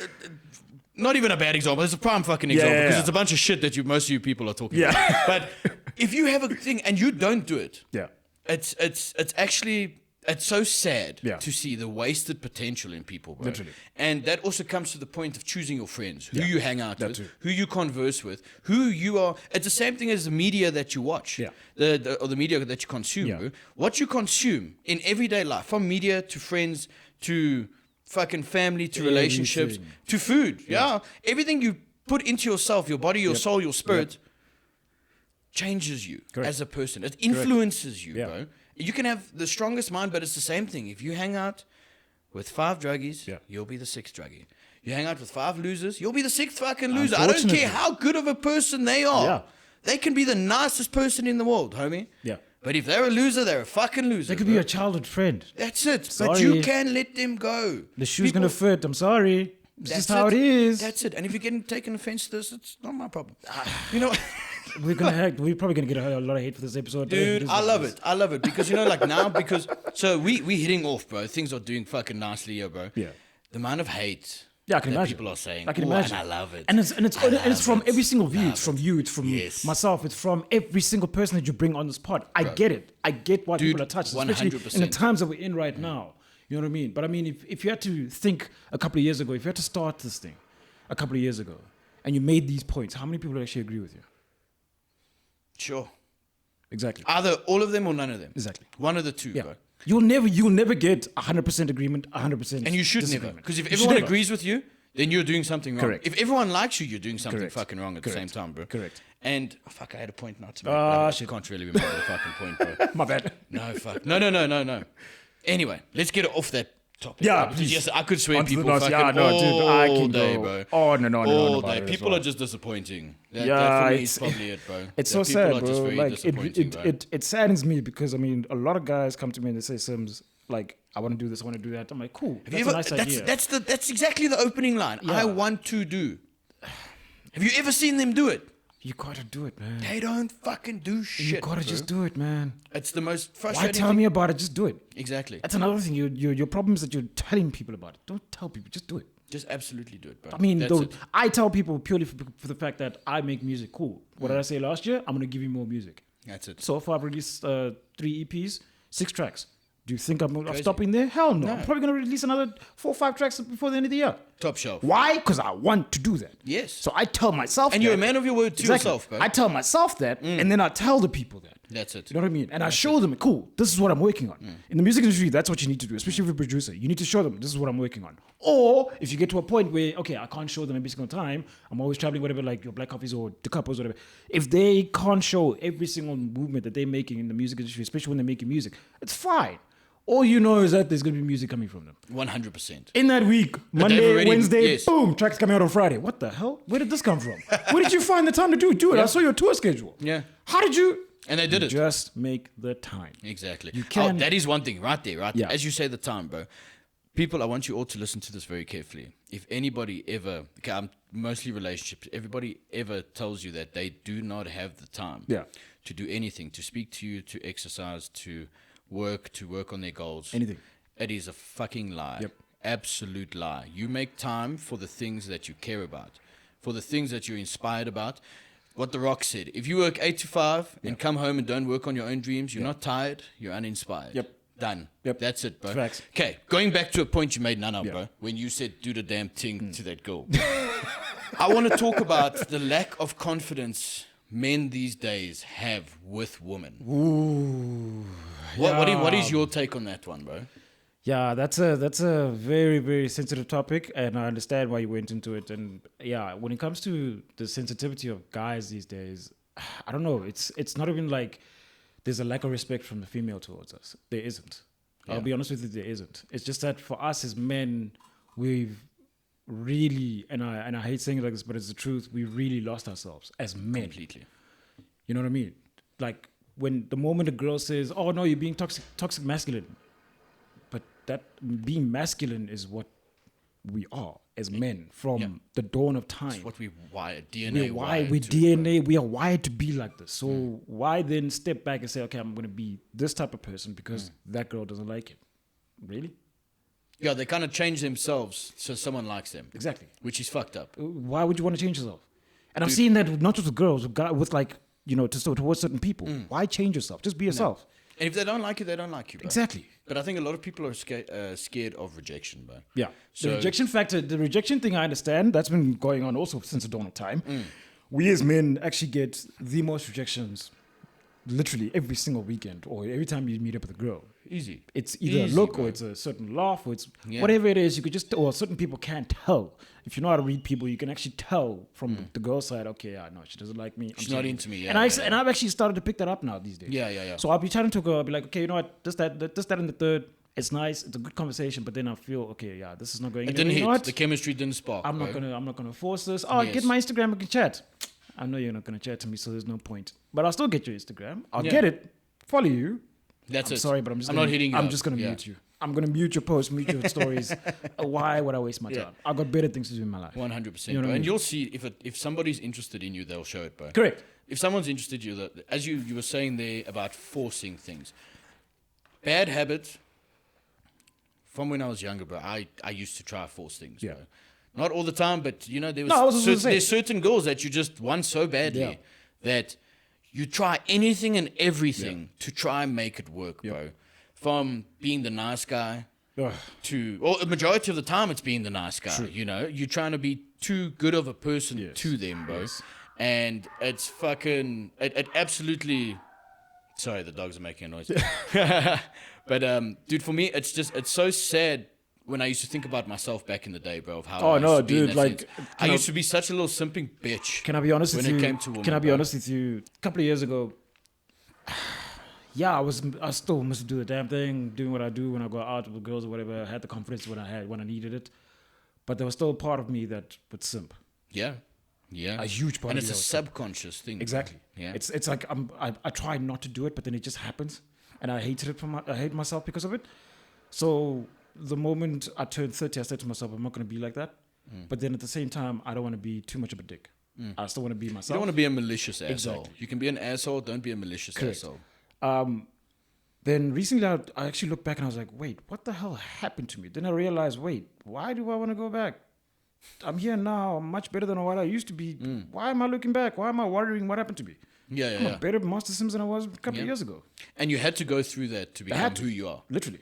Not even a bad example. It's a prime fucking example because it's a bunch of shit that most of you people are talking about. But if you have a thing and you don't do it, it's actually... It's so sad to see the wasted potential in people, bro. Literally. And that also comes to the point of choosing your friends, who you hang out with, who you converse with, who you are. It's the same thing as the media that you watch, or the media that you consume. Bro. What you consume in everyday life, from media to friends to fucking family to relationships to food, everything you put into yourself, your body, your soul, your spirit, changes you as a person. It influences you, bro. You can have the strongest mind, but it's the same thing. If you hang out with 5 druggies, you'll be the 6th druggie. You hang out with 5 losers, you'll be the 6th fucking loser. I don't care how good of a person they are. Yeah. They can be the nicest person in the world, homie. Yeah. But if they're a loser, they're a fucking loser. They could be your childhood friend. That's it. Sorry. But you can let them go. The shoe's going to fit. I'm sorry. It's just how it is. That's it. And if you're getting taken offense to this, it's not my problem. You know... We're probably gonna get a lot of hate for this episode, dude. I love it because now so we hitting off, bro. Things are doing fucking nicely here, bro. Yeah. The amount of hate. Yeah, I can imagine. People are saying. I can imagine. And I love it. And it's from every single view. It's from you. It's from myself. It's from every single person that you bring on this pod. I get it. I get why people are touched, especially 100%. in the times that we're in right now. You know what I mean? But I mean, if you had to think a couple of years ago, if you had to start this thing a couple of years ago, and you made these points, how many people would actually agree with you? Sure. Exactly. Either all of them or none of them. Exactly. One of the two, bro. You'll never get 100% agreement, 100%. And you should never. Because if everyone agrees with you, then you're doing something wrong. Correct. If everyone likes you, you're doing something fucking wrong at the same time, bro. Correct. And fuck, I had a point not to make. I can't really remember the fucking point, bro. My bad. No, fuck. No. Anyway, let's get off that topic. Yeah, bro, because yes, I could swear onto people fucking I all day, bro. Oh, no. All day. People are just disappointing. That for me is probably it, bro. It's so sad, bro. Like bro. it saddens me because I mean, a lot of guys come to me and they say, Simz, like, I want to do this, I want to do that. I'm like, cool. That's a nice idea. That's exactly the opening line. I want to do. Have you ever seen them do it? You gotta do it, man. They don't fucking do shit. You gotta just do it, man. It's the most frustrating. Why tell me about it? Just do it. Exactly. That's another thing. Your problem is that you're telling people about it. Don't tell people. Just do it. Just absolutely do it, bro. I mean, I tell people purely for the fact that I make music. Cool. What did I say last year? I'm gonna give you more music. That's it. So far, I've released 3 EPs, 6 tracks. Do you think I'm stopping there? Hell no. I'm probably going to release another 4 or 5 tracks before the end of the year. Top shelf. Why? Because I want to do that. Yes. So I tell myself and that. you're a man of your word to yourself, bro. I tell myself that, and then I tell the people that. That's it. You know what I mean? And I show them, cool, this is what I'm working on. In the music industry, that's what you need to do, especially if you're a producer. You need to show them, this is what I'm working on. Or if you get to a point where, okay, I can't show them every single time, I'm always traveling, whatever, like your Black Coffees or the Couples, whatever. If they can't show every single movement that they're making in the music industry, especially when they're making music, it's fine. All you know is that there's going to be music coming from them. 100%. In that week, Monday, Wednesday, boom, tracks coming out on Friday. What the hell? Where did this come from? Where did you find the time to do it? I saw your tour schedule. Yeah. How did you? And they did it. Just make the time. Exactly. You can. Oh, that is one thing right there. As you say the time, bro. People, I want you all to listen to this very carefully. If anybody ever, okay, mostly relationships, everybody ever tells you that they do not have the time to do anything, to speak to you, to exercise, to work on their goals. Anything. It is a fucking lie. Yep. Absolute lie. You make time for the things that you care about. for the things that you're inspired about. What The Rock said: if you work 8 to 5 and come home and don't work on your own dreams, you're not tired, you're uninspired. Yep. Done. Yep. That's it, bro. Facts. Okay, going back to a point you made, Nana, bro, when you said do the damn thing to that girl. I want to talk about the lack of confidence men these days have with women. Ooh. What is your take on that one, bro? Yeah, that's a very, very sensitive topic, and I understand why you went into it. And yeah, when it comes to the sensitivity of guys these days, I don't know. It's not even like there's a lack of respect from the female towards us. There isn't. I'll be honest with you, there isn't. It's just that for us as men, we've really, and I hate saying it like this, but it's the truth, we really lost ourselves as men. Completely. You know what I mean? Like when the moment a girl says, "Oh no, you're being toxic masculine," but that being masculine is what we are as men from the dawn of time. It's what we wired, DNA. We are wired to be like this. So why then step back and say, okay, I'm going to be this type of person because that girl doesn't like it? Really? Yeah, they kind of change themselves so someone likes them. Exactly. Which is fucked up. Why would you want to change yourself? And I'm seeing that not just with girls, with like, towards certain people. Why change yourself? Just be yourself. And if they don't like you, they don't like you, bro. Exactly. But I think a lot of people are scared of rejection, bro. Yeah. So, the rejection thing, I understand. That's been going on also since the dawn of time. We as men actually get the most rejections literally every single weekend or every time you meet up with a girl. Easy. It's either a look or it's a certain laugh or it's whatever it is. You could just, or certain people can't tell. If you know how to read people, you can actually tell from the girl side, okay, no, she doesn't like me. She's not into me. Yeah, and I've actually started to pick that up now these days. Yeah. So I'll be chatting to a girl, I'll be like, okay, you know what, this, that, and the third. It's nice. It's a good conversation, but then I feel, okay, yeah, this is not going. It didn't hit. You know what? The chemistry didn't spark. I'm not gonna force this. Oh, get my Instagram. We can chat. I know you're not gonna chat to me, so there's no point. But I'll still get your Instagram. I'll get it. Follow you. That's it. Sorry, but I'm not hitting you. I'm just gonna mute you. I'm gonna mute your posts, mute your stories. Why would I waste my time? I've got better things to do in my life. 100%. You know what I mean? And you'll see if somebody's interested in you, they'll show it, bro. Correct. If someone's interested in you, as you were saying there about forcing things, bad habit. From when I was younger, bro, I used to try to force things, bro. Not all the time, but there's certain girls that you just want so badly that you try anything and everything to try and make it work, bro. From being the nice guy to, or a majority of the time it's being the nice guy, you know? You're trying to be too good of a person to them, bro. Yes. And it's fucking, it absolutely, sorry, the dogs are making a noise. But, dude, for me, it's so sad when I used to think about myself back in the day, bro, of how I used to be such a little simping bitch. Can I be honest with you? When it came to women, can I be honest with you? A couple of years ago, I still must do the damn thing, doing what I do when I go out with girls or whatever. I had the confidence when I needed it. But there was still a part of me that would simp. Yeah. A huge part and of me. And it's a subconscious thing. Exactly. Bro. Yeah. It's like I try not to do it, but then it just happens. And I hated it I hate myself because of it. So the moment I turned 30, I said to myself, I'm not going to be like that. But then at the same time, I don't want to be too much of a dick. I still want to be myself. You don't want to be a malicious asshole. Exactly. You can be an asshole, don't be a malicious asshole. Then recently, I actually looked back and I was like, wait, what the hell happened to me? Then I realized, wait, why do I want to go back? I'm here now. I'm much better than what I used to be. Why am I looking back? Why am I worrying what happened to me? I'm a better Master Simz than I was a couple of years ago. And you had to go through that to become who you are. Literally.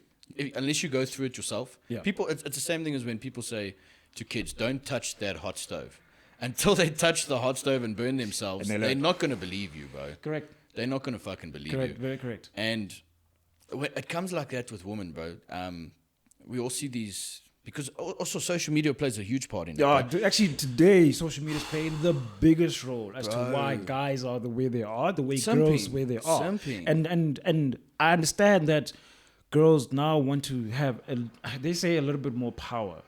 Unless you go through it yourself. People, it's the same thing as when people say to kids, don't touch that hot stove. Until they touch the hot stove and burn themselves, they're not going to believe you, bro. Correct. They're not going to fucking believe you. Correct, very correct. And it comes like that with women, bro. We all see these... Because also social media plays a huge part in it. Actually, today, social media is playing the biggest role as to why guys are the way they are, the way girls where they are. And I understand that girls now want to have, they say, a little bit more power.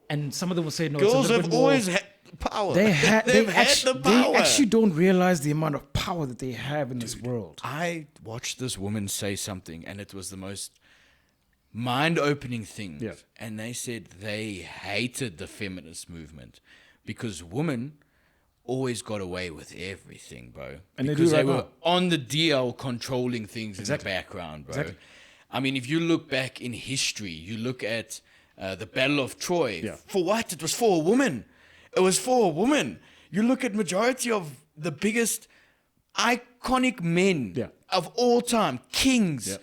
And some of them will say, no, girls it's a little have bit always had power. They've had the power. They actually don't realize the amount of power that they have in this world. I watched this woman say something, and it was the most mind-opening thing. And they said they hated the feminist movement because women always got away with everything, bro. And because they were on the DL controlling things in the background, bro. I mean, if you look back in history, you look at the Battle of Troy. For what? It was for a woman. It was for a woman. You look at majority of the biggest iconic men of all time, kings,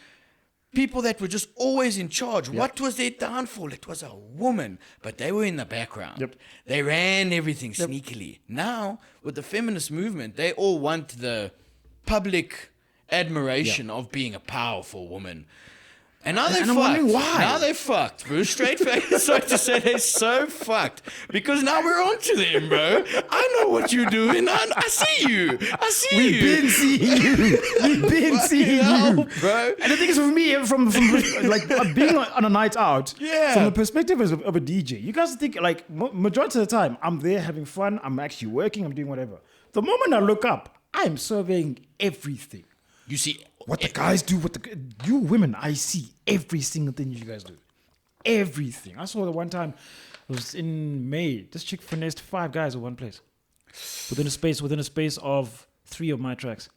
people that were just always in charge. What was their downfall? It was a woman, but they were in the background. They ran everything sneakily. Now, with the feminist movement, they all want the public admiration of being a powerful woman. And now they're fucked. I'm wondering why. Now they're fucked, bro. Straight face. Sorry to say, they're so fucked. Because now we're on to them, bro. I know what you're doing. I see you. I see We've you. been seeing you. We've been seeing you, bro. And the thing is, for me, from like being on a night out, from the perspective of a DJ, you guys think like majority of the time, I'm there having fun. I'm actually working. I'm doing whatever. The moment I look up, I'm surveying everything. You see what the guys do, you women, I see every single thing you guys do. Everything. I saw the one time, it was in May, this chick finessed 5 guys in one place. Within a space of 3 of my tracks.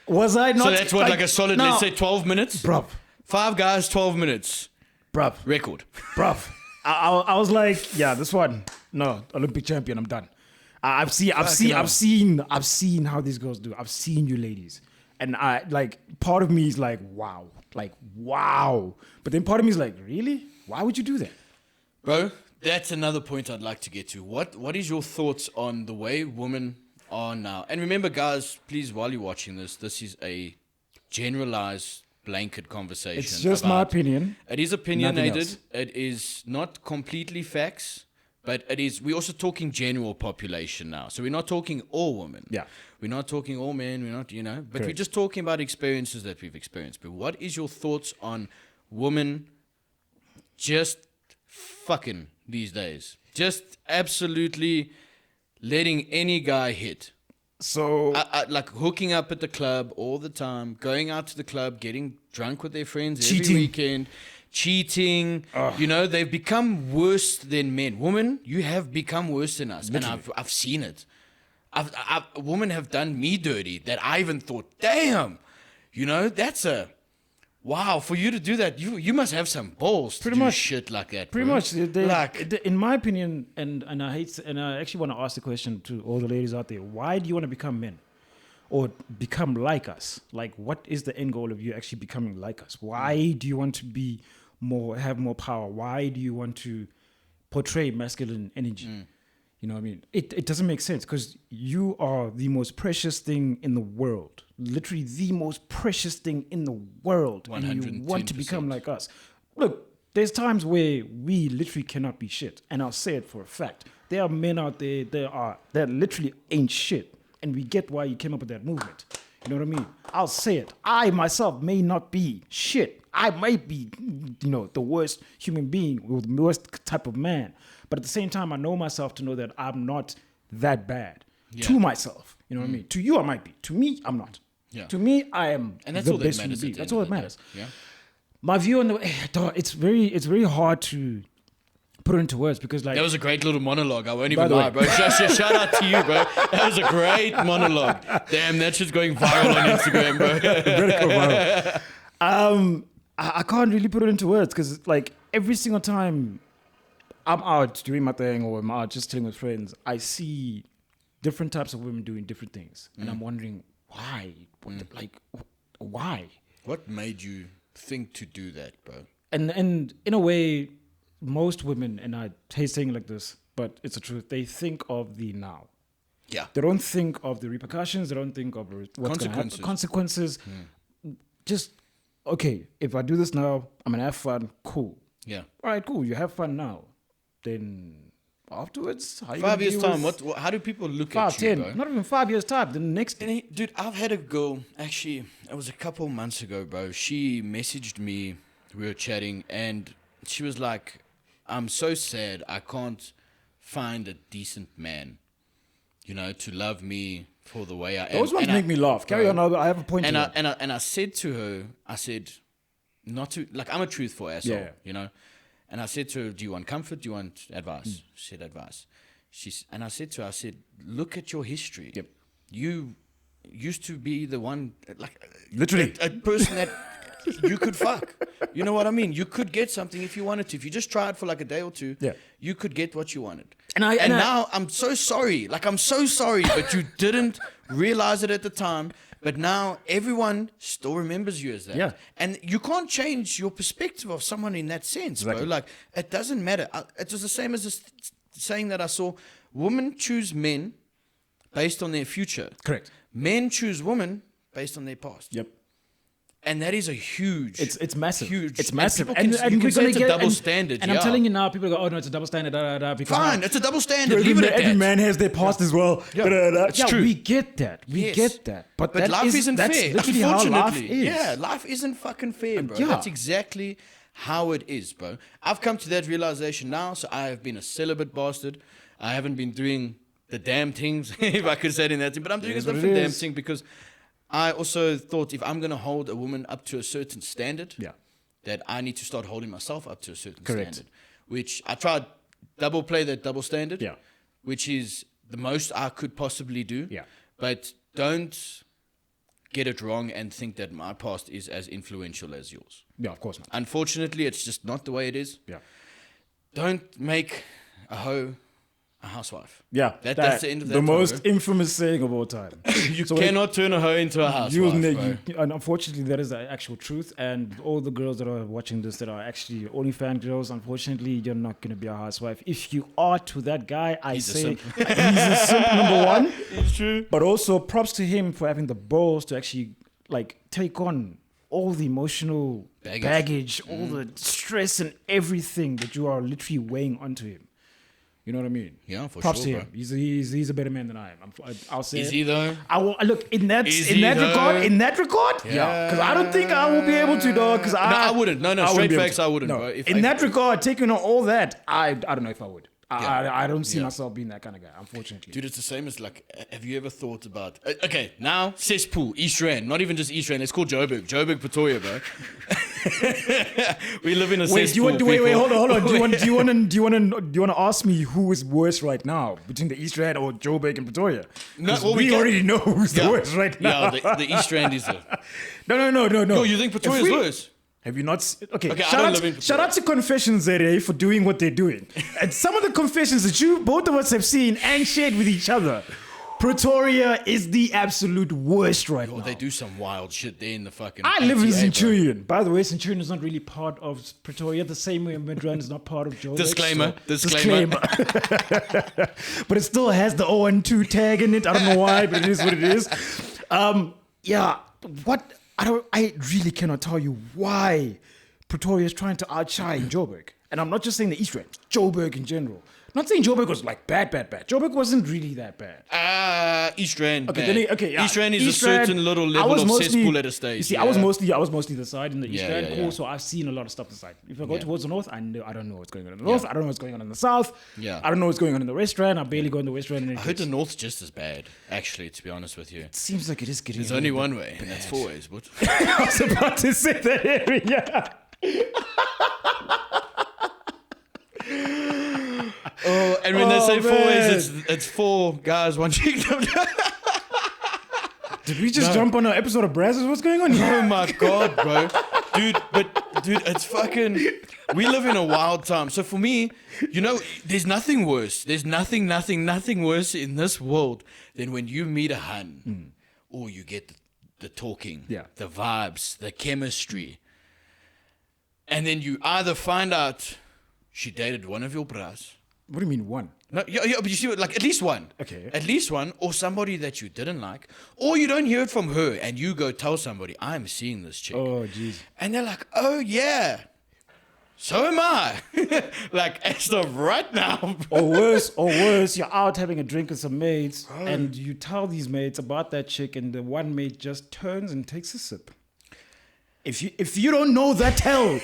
Was I not? So that's what, like a solid, let's say 12 minutes? Bruv. 5 guys, 12 minutes. Bruv. Record. Bruv. I was like, yeah, this one, no, Olympic champion, I'm done. I've seen how these girls do. I've seen you ladies. And I like part of me is like, wow. But then part of me is like, really? Why would you do that? Bro, that's another point I'd like to get to. What is your thoughts on the way women are now? And remember, guys, please, while you're watching this is a generalized blanket conversation. It's just my opinion. It is opinionated. It is not completely facts. But we're also talking general population now. So we're not talking all women. Yeah. We're not talking all men. We're not, but we're just talking about experiences that we've experienced. But what is your thoughts on women just fucking these days? Just absolutely letting any guy hit. So, like hooking up at the club all the time, going out to the club, getting drunk with their friends cheating. Every weekend. Cheating, they've become worse than men. Women, you have become worse than us, literally. And I've seen it. Women have done me dirty that I even thought, damn, that's wow. For you to do that, you must have some balls to do shit like that. Pretty much, in my opinion, and I actually want to ask the question to all the ladies out there: why do you want to become men? Or become like us? Like, what is the end goal of you actually becoming like us? Why do you want to have more power? Why do you want to portray masculine energy? You know what I mean? It doesn't make sense because you are the most precious thing in the world. Literally the most precious thing in the world. And you want to become like us. Look, there's times where we literally cannot be shit. And I'll say it for a fact. There are men out there that literally ain't shit. And we get why you came up with that movement. You know what I mean? I'll say it. I myself may not be shit. I might be, the worst human being or the worst type of man. But at the same time, I know myself to know that I'm not that bad to myself. You know what I mean? To you, I might be. To me, I'm not. Yeah. To me, I am and that's the all best that matters. human being. That's all that matters. Yeah. My view on it's very hard to put it into words because that was a great little monologue. I won't even lie, bro. Shout out to you, bro. That was a great monologue. Damn, that shit's going viral on Instagram, bro. Viral. I can't really put it into words because like every single time I'm out doing my thing or I'm out just chilling with friends, I see different types of women doing different things, and I'm wondering why. Why? What made you think to do that, bro? And in a way, most women, and I hate saying it like this, but it's the truth, they think of the now. Yeah. They don't think of the repercussions. They don't think of what's going to happen. Consequences. Just, okay, if I do this now, I'm going to have fun. Cool. Yeah. All right, cool. You have fun now. Then afterwards, how 5 years' time, how do people look at you, 10, bro? not even 5 years' time. The next... Dude, I've had a girl, actually, it was a couple months ago, bro. She messaged me. We were chatting, and she was like, I'm so sad I can't find a decent man, to love me for the way I am. Those ones make me laugh. Carry on, I have a point and I said to her, not to, like, I'm a truthful asshole, And I said to her, do you want comfort? Do you want advice? She said advice. And I said to her, look at your history. Yep. You used to be the one, like, literally a person that you could fuck. You know what I mean? You could get something if you wanted to. If you just tried for like a day or two, you could get what you wanted. And now I'm so sorry. Like, I'm so sorry, but you didn't realize it at the time. But now everyone still remembers you as that. Yeah. And you can't change your perspective of someone in that sense, bro. Like, it doesn't matter. It was the same as this saying that I saw. Women choose men based on their future. Correct. Men choose women based on their past. Yep. And that is a huge... It's massive. Huge. It's massive. And you can say it's a double standard. And I'm telling you now, people go, oh, no, it's a double standard. Because fine, it's a double standard. Leave it at that. Every man has their past as well. It's true. We get that. We get that. But that life isn't that's fair. Literally how life Unfortunately. is. Yeah, life isn't fucking fair, bro. Yeah. That's exactly how it is, bro. I've come to that realization now, so I have been a celibate bastard. I haven't been doing the damn things, if I could say it in that thing, but I'm doing a different damn thing because... I also thought if I'm going to hold a woman up to a certain standard, that I need to start holding myself up to a certain standard, which I tried play that double standard, which is the most I could possibly do. But don't get it wrong and think that my past is as influential as yours. Yeah, of course not. Unfortunately, it's just not the way it is. Yeah. Don't make a hoe a housewife. Yeah, that's the end of that. The most infamous saying of all time. You cannot turn a hoe into a housewife. And unfortunately, that is the actual truth. And all the girls that are watching this that are actually OnlyFans girls, unfortunately, you're not going to be a housewife. If you are to that guy, he's a simp, number one. It's true. But also, props to him for having the balls to actually like take on all the emotional baggage, all the stress and everything that you are literally weighing onto him. You know what I mean? Yeah, for Props sure, to him. He's a better man than I am. I'll say. Is he though? I will look in that regard. Yeah, because I don't think I will be able to, dog. Because I wouldn't. No. Straight facts, I wouldn't. No. Bro. In that regard, taking on all that, I don't know if I would. I don't see myself being that kind of guy, unfortunately. Dude, it's the same as like, have you ever thought about... Okay, now, cesspool, East Rand. Not even just East Rand. It's called Joburg. Joburg, Pretoria, bro. We live in a cesspool. Wait, hold on. Do you want to ask me who is worse right now between the East Rand or Joburg and Pretoria? No, we already know who's the worst right now. Yeah, the East Rand is the... No. No, you think Pretoria is worse? Have you not? Okay, shout out to Confessions Zere for doing what they're doing. And some of the confessions that both of us have seen and shared with each other. Pretoria is the absolute worst right now. They do some wild shit there in the fucking... I live in Centurion. By the way, Centurion is not really part of Pretoria, the same way Midrand is not part of Joburg. Disclaimer. But it still has the 012 tag in it. I don't know why, but it is what it is. I really cannot tell you why Pretoria is trying to outshine Joburg. And I'm not just saying the East Rand, Joburg in general. Not saying Joburg was like bad. Joburg wasn't really that bad. East Rand. Okay, bad. East Rand is a certain little level of cesspool at a stage. You see, I was mostly the side in the East Rand. Cool, so I've seen a lot of stuff the side. If I go towards the north, I don't know what's going on in the north. I don't know what's going on in the south. Yeah. I don't know what's going on in the West Rand. I barely go in the West Rand. I heard the north's just as bad, actually, to be honest with you. It seems like it is getting. There's only one way, and that's 4 ways. But I was about to say that area. And when they say 4 ways, it's 4 guys, 1 chick. Did we just jump on an episode of Brazzers? What's going on here? Oh my god, bro. Dude, it's fucking... We live in a wild time. So for me, there's nothing worse. There's nothing worse in this world than when you meet a hun or you get the talking, the vibes, the chemistry. And then you either find out she dated one of your bras. What do you mean one? No, but you see, like at least one. Okay. At least one, or somebody that you didn't like, or you don't hear it from her, and you go tell somebody, "I'm seeing this chick." Oh, jeez. And they're like, "Oh yeah, so am I." Like as of right now. Or worse, you're out having a drink with some mates, and you tell these mates about that chick, and the one mate just turns and takes a sip. If you don't know that tell,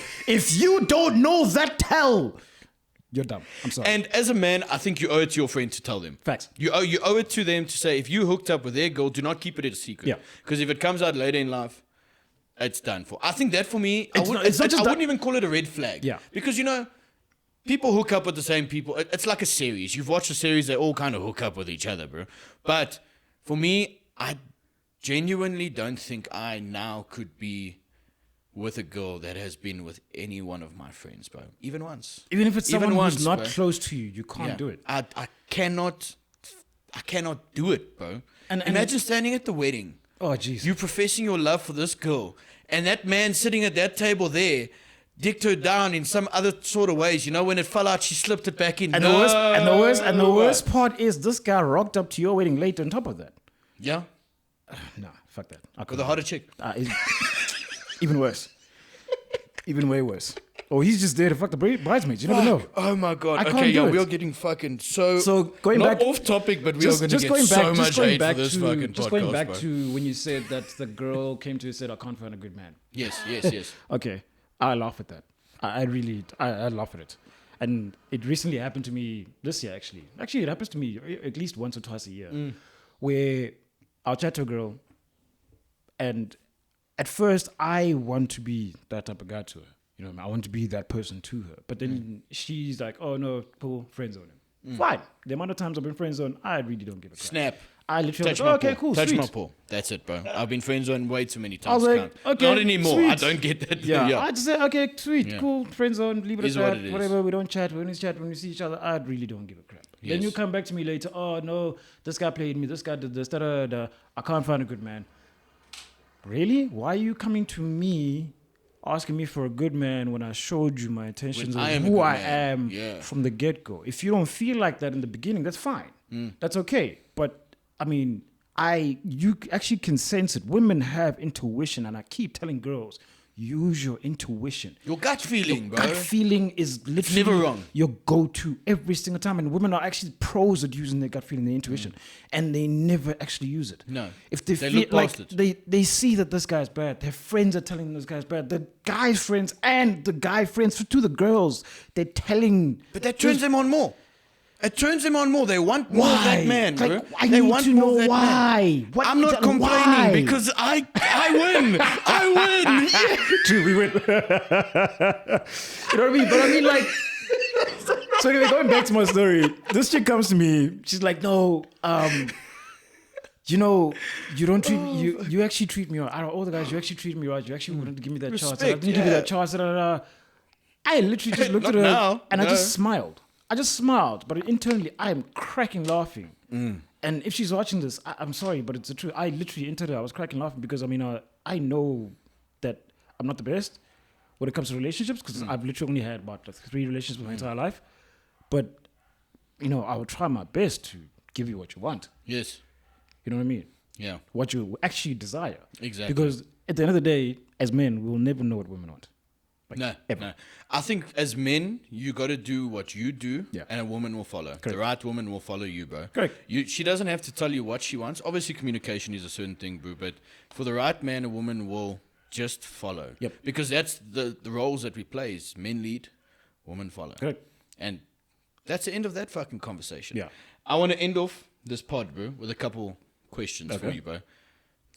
you're dumb. I'm sorry. And as a man, I think you owe it to your friend to tell them. Facts. You owe it to them to say, if you hooked up with their girl, do not keep it a secret. Yeah. Because if it comes out later in life, it's done for. I think that for me, I I wouldn't even call it a red flag. Yeah. Because, people hook up with the same people. It's like a series. You've watched a series, they all kind of hook up with each other, bro. But for me, I genuinely don't think I now could be with a girl that has been with any one of my friends, bro. Even once. Even if it's Even someone once, who's not bro. close to you, you can't Yeah. do it. I cannot do it, bro. And imagine standing at the wedding. Oh, jeez. You professing your love for this girl, and that man sitting at that table there, dicked her down in some other sort of ways. You know, when it fell out, she slipped it back in. And the worst part is this guy rocked up to your wedding late on top of that. Yeah, No, fuck that. with a hotter chick. Even worse. Even way worse. Oh, he's just there to fuck the bridesmaids. You never know. Oh my god. I can't Okay, do yeah, it. we are getting fucking so. So going not back off topic, but we are going to get so much hate for this fucking just podcast, going back bro. to when you said that the girl came to you and said, "I can't find a good man." Yes. Okay, I laugh at that. I really laugh at it. And it recently happened to me this year, actually. Actually, it happens to me at least once or twice a year, where I'll chat to a girl, and at first I want to be that type of guy to her. You know, I want to be that person to her. But then she's like, "Oh no, cool, friend zone him." Fine. The amount of times I've been friend zoned, I really don't give a crap. Snap. I literally Touch like, my okay, paw. cool, Touch sweet. my paw. That's it, bro. I've been friend zoned way too many I times. was like, Can't. okay, Not anymore. sweet. I don't get that. Yeah, I just say, okay, sweet, Yeah. cool, friend zone, leave it Is at what that, it is. whatever, we don't chat, when we chat, when we see each other, I really don't give a crap. Then Yes. you come back to me later, oh no, this guy played me, this guy did this, da-da-da-da. I can't find a good man. Really? Why are you coming to me asking me for a good man when I showed you my intentions When I of am a who good I man. am Yeah. from the get-go? If you don't feel like that in the beginning, that's fine. That's okay. But, I mean, you actually can sense it. Women have intuition, and I keep telling girls, use your intuition. Your gut feeling, bro. Gut feeling is literally never wrong. your go-to every single time. And women are actually pros at using their gut feeling, their intuition, and they never actually use it. No. If they, They feel look past like it. they see that this guy's bad, their friends are telling them this guy's bad. The guy's friends and the guy friends to the girls, they're telling. But that turns them on more. It turns them on more. They want more of Why? that man, Like, bro. I They need want to more know of that why. man. What I'm is not that- complaining why? because I win. I win. Yeah. True, we win. You know what I mean? But I mean, like, so anyway, going back to my story, this chick comes to me. She's like, "No, you know, you don't treat you actually treat me right. Out of all the guys, you actually treat me right. You actually wouldn't give me that chance. I Respect, didn't give you that chance." Da, da, da. I literally just looked at Not her now, and I no. just smiled. But internally, I am cracking laughing. And if she's watching this, I'm sorry, but it's the truth. I literally internally, I was cracking laughing because I know that I'm not the best when it comes to relationships because I've literally only had about 3 relationships my entire life. But I would try my best to give you what you want. Yes. You know what I mean? Yeah. What you actually desire. Exactly. Because at the end of the day, as men, we'll never know what women want. No, ever. no. I think as men, you got to do what you do, Yeah. and a woman will follow. The Correct. right woman will follow you, bro. Correct. She doesn't have to tell you what she wants. Obviously, communication is a certain thing, bro. But for the right man, a woman will just follow. Yep. Because that's the roles that we play. Is men lead, women follow. Correct. And that's the end of that fucking conversation. Yeah. I want to end off this pod, bro, with a couple questions for Okay. you, bro.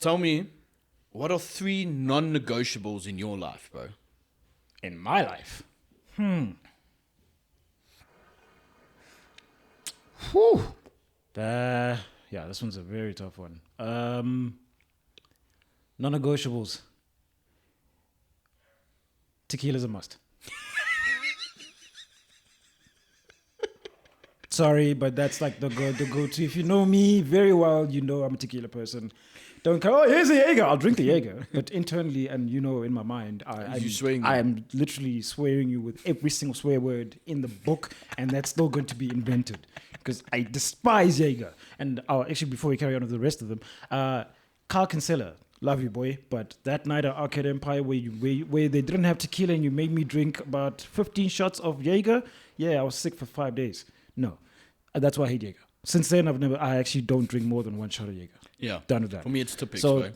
Tell me, what are 3 non-negotiables in your life, bro? In my life. Whew. Yeah, this one's a very tough one. Non-negotiables. Tequila's a must. Sorry, but that's like the go-to. If you know me very well, you know I'm a tequila person. Don't come, oh, here's a Jaeger. I'll drink the Jaeger. But internally, and in my mind, I am literally swearing you with every single swear word in the book, and that's still going to be invented because I despise Jaeger. And actually, before we carry on with the rest of them, Carl Kinsella, love you, boy. But that night at Arcade Empire where they didn't have tequila and you made me drink about 15 shots of Jaeger, yeah, I was sick for 5 days. No, that's why I hate Jaeger. Since then, I actually don't drink more than 1 shot of Jaeger. Yeah. Done with that. For me, it's Tipex, So- bro. Bro,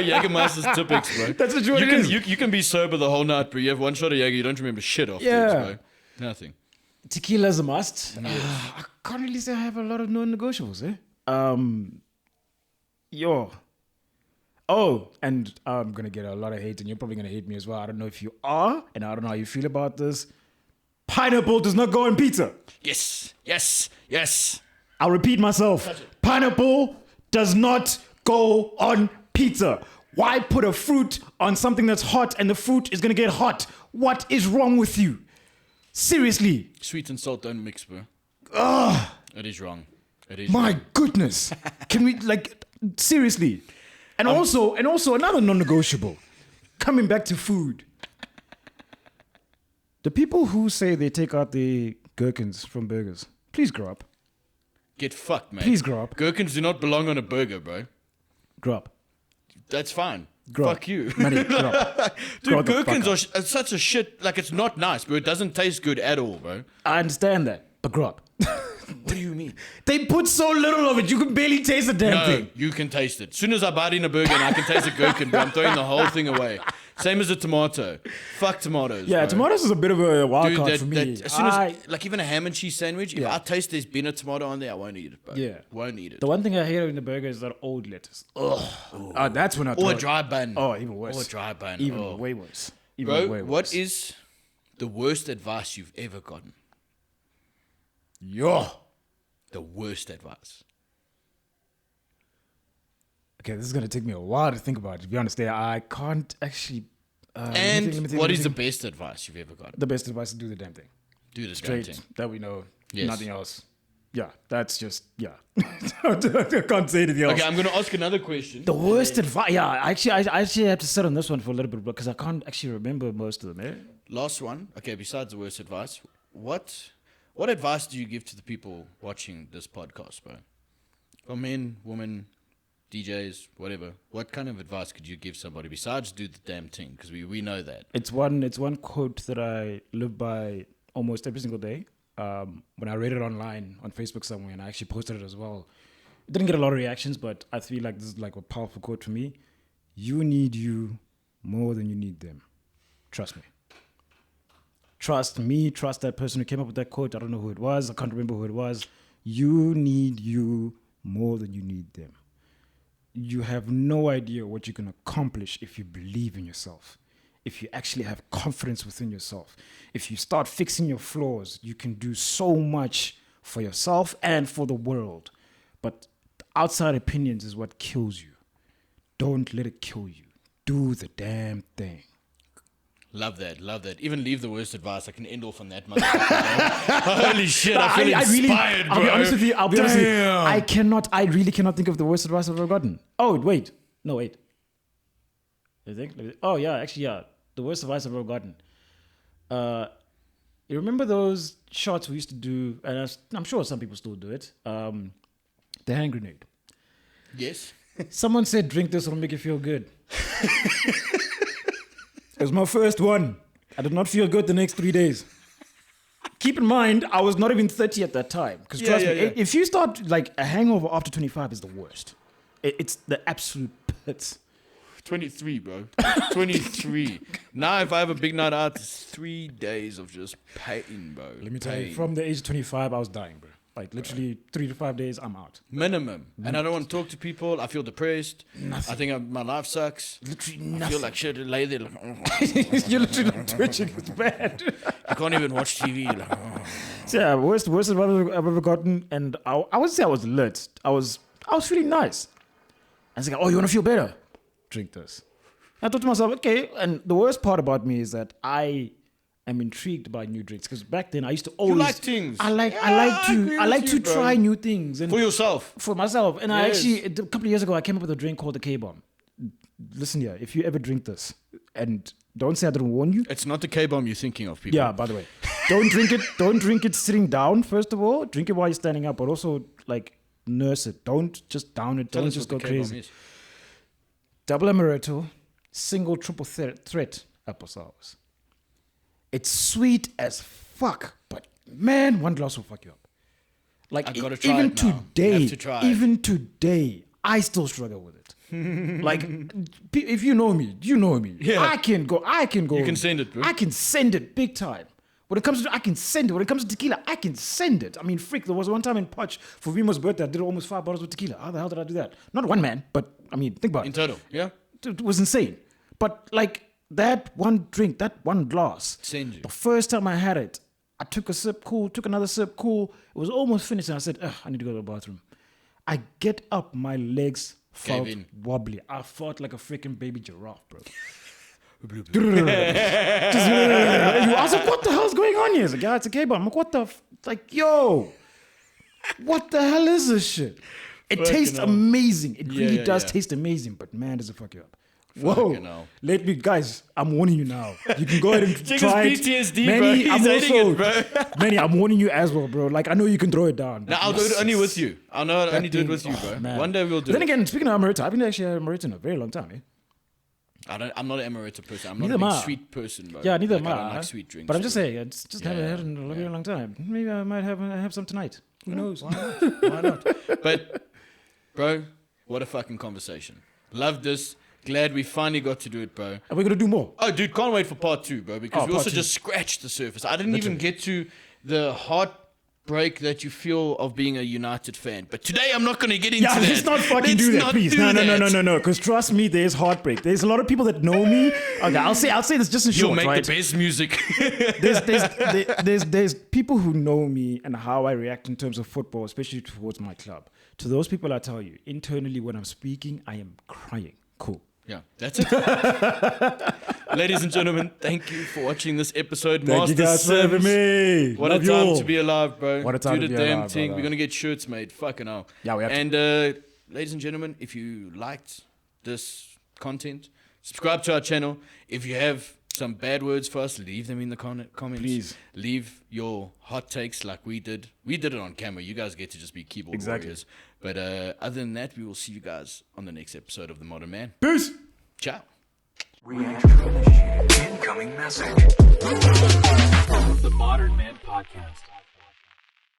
Jägermeister's Tipex, bro. That's literally what it is. You can be sober the whole night, bro. You have 1 shot of Jaeger, you don't remember shit afterwards, Yeah. bro. Nothing. Tequila's a must. I can't really say I have a lot of non-negotiables, Oh, and I'm going to get a lot of hate, and you're probably going to hate me as well. I don't know if you are, and I don't know how you feel about this. Pineapple does not go on pizza. Yes, yes, yes. I'll repeat myself. Pineapple does not go on pizza. Why put a fruit on something that's hot and the fruit is going to get hot? What is wrong with you? Seriously. Sweet and salt don't mix, bro. Ugh. It is wrong. It is My wrong. goodness. Can we, like, seriously? And also another non-negotiable. Coming back to food. The people who say they take out the gherkins from burgers, please grow up. Get fucked, man. Please grow up. Gherkins do not belong on a burger, bro. Grow up. That's fine. Grow Fuck up. you. Manny, grow up. Grow Dude, the fuck gherkins up. are such a shit. Like, it's not nice, bro. It doesn't taste good at all, bro. I understand that, but grow up. What do you mean? They put so little of it, you can barely taste the damn No, thing. you can taste it. As soon as I bite in a burger and I can taste a gherkin, bro, I'm throwing the whole thing away. Same as a tomato. Fuck tomatoes. Yeah, bro. tomatoes is a bit of a wild Dude, card for me. as soon as, like, even a ham and cheese sandwich, if Yeah. I taste there's been a tomato on there, I won't eat it, bro. Yeah. Won't eat it. The one thing I hate in the burger is that old lettuce. Ugh. That's when I Or throw a it. dry bun. Oh, even worse. Or a dry bun. Even Oh. way worse. Even Bro, way worse. what is the worst advice you've ever gotten? Yo. The worst advice. Okay, this is gonna take me a while to think about it. To be honest, I can't actually. And let me think, what let me is the think. best advice you've ever gotten? The best advice to do the damn thing. Do the damn Straight. thing. That we know. Yes. Nothing else. Yeah, that's just I can't say anything else. Okay, I'm going to ask another question. The worst advice. Yeah, I actually have to sit on this one for a little bit because I can't actually remember most of them. Eh? Last one. Okay, besides the worst advice, what advice do you give to the people watching this podcast, bro? For men, women, DJs, whatever. What kind of advice could you give somebody besides do the damn thing? Because we know that. It's one quote that I live by almost every single day. When I read it online on Facebook somewhere, and I actually posted it as well. It didn't get a lot of reactions, but I feel like this is like a powerful quote for me. You need you more than you need them. Trust me. Trust me. Trust that person who came up with that quote. I don't know who it was. I can't remember who it was. You need you more than you need them. You have no idea what you can accomplish if you believe in yourself. If you actually have confidence within yourself, if you start fixing your flaws, you can do so much for yourself and for the world. But outside opinions is what kills you. Don't let it kill you. Do the damn thing. Love that, love that. Even leave the worst advice. I can end off on that, motherfucker. Holy shit, I feel inspired, bro. I'll be honest with you. I really cannot think of the worst advice I've ever gotten. Oh, wait. No, wait. You think? Oh, yeah, actually, yeah. The worst advice I've ever gotten. You remember those shots we used to do, and I'm sure some people still do it, the hand grenade. Yes. Someone said, drink this, it'll make you feel good. It was my first one. I did not feel good the next 3 days. Keep in mind, I was not even 30 at that time. Because trust me, if you start, like, a hangover after 25 is the worst. It's the absolute pits. 23, bro. 23. Now, if I have a big night out, it's 3 days of just pain, bro. Let me tell you, from the age of 25, I was dying, bro. Like, literally 3 to 5 days, I'm out. Minimum. And I don't want to talk to people. I feel depressed. Nothing. I think my life sucks. Literally I nothing. feel like shit. Lay there like, You're literally like twitching. It's bad. I can't even watch TV. Like, So, yeah, worst advice I've ever gotten. And I would say I was lit. I was feeling nice. I was like, oh, you want to feel better? Drink this. I thought to myself, okay. And the worst part about me is that I am intrigued by new drinks because back then I used to always like things. I like agree with to you, bro. try new things and for yourself. for myself. And I Yes. actually a couple of years ago I came up with a drink called the K-bomb. Listen here, if you ever drink this, and don't say I didn't warn you. It's not the K-bomb you're thinking of, people. Yeah, by the way, don't drink it. Don't drink it sitting down. First of all, drink it while you're standing up, but also like nurse it. Don't just down it. Tell Don't us just what go the K-bomb crazy. is. Double amaretto, single triple threat apple sours. It's sweet as fuck, but man, one glass will fuck you up. Like I gotta try even it now. today, Have to try it. even today, I still struggle with it. Like if you know me, you know me. Yeah. I can go. You can send it, bro. I can send it big time. When it comes to, I can send it. When it comes to tequila, I can send it. I mean, freak, there was one time in Poch for Vimo's birthday, I did almost 5 bottles of tequila. How the hell did I do that? Not one man, but I mean, think about In it. total, yeah? It was insane. But like that one drink, that one glass, Send you. the first time I had it, I took a sip, cool, took another sip, cool. It was almost finished, and I said, I need to go to the bathroom. I get up, my legs felt in. wobbly. I felt like a freaking baby giraffe, bro. I was like, what the hell's going on here? He's like, yeah, it's a cable. I'm like, what the like, yo, what the hell is this shit? It tastes amazing. It really does taste amazing, but man, does it fuck you up. Whoa. Let me, guys, I'm warning you now. You can go ahead and try it. PTSD, Manny, bro. He's hating it, bro. Manny, I'm warning you as well, bro. Like, I know you can throw it down. No, I'll do it only with you. I'll only do it with you, bro. Man. One day we'll do Then it. again, speaking of Amarita, I've been actually an Amarita in a very long time, eh? I'm not an Amarita person. I'm not Neither a big am I. sweet person, bro. Yeah, neither am I I. don't like sweet drinks. But I'm just saying, it's just haven't had it in a very long time. Maybe I might have some tonight. Who knows? Why not? Why not? But, bro, what a fucking conversation. Love this. Glad we finally got to do it, bro. And we're going to do more. Oh, dude, can't wait for part 2, bro, because we also just scratched the surface. I didn't even get to the heartbreak that you feel of being a United fan. But today I'm not going to get into that. Let's not fucking do that, please. No. Because trust me, there's heartbreak. There's a lot of people that know me. Okay, I'll say this just in short, You'll make right? the best music. There's people who know me and how I react in terms of football, especially towards my club. To those people, I tell you, internally when I'm speaking, I am crying. Cool. Yeah, that's it. Ladies and gentlemen, thank you for watching this episode. Thank you guys for having me. What a time to be alive, bro. What a time to be alive, do the damn thing. brother. We're going to get shirts made. Fucking hell. Yeah, we have to. And ladies and gentlemen, if you liked this content, subscribe to our channel. If you have some bad words for us, leave them in the comments. Please. Leave your hot takes like we did. We did it on camera. You guys get to just be keyboard warriors. But other than that, we will see you guys on the next episode of The Modern Man. Peace. Ciao. Incoming message. The Modern Man Podcast.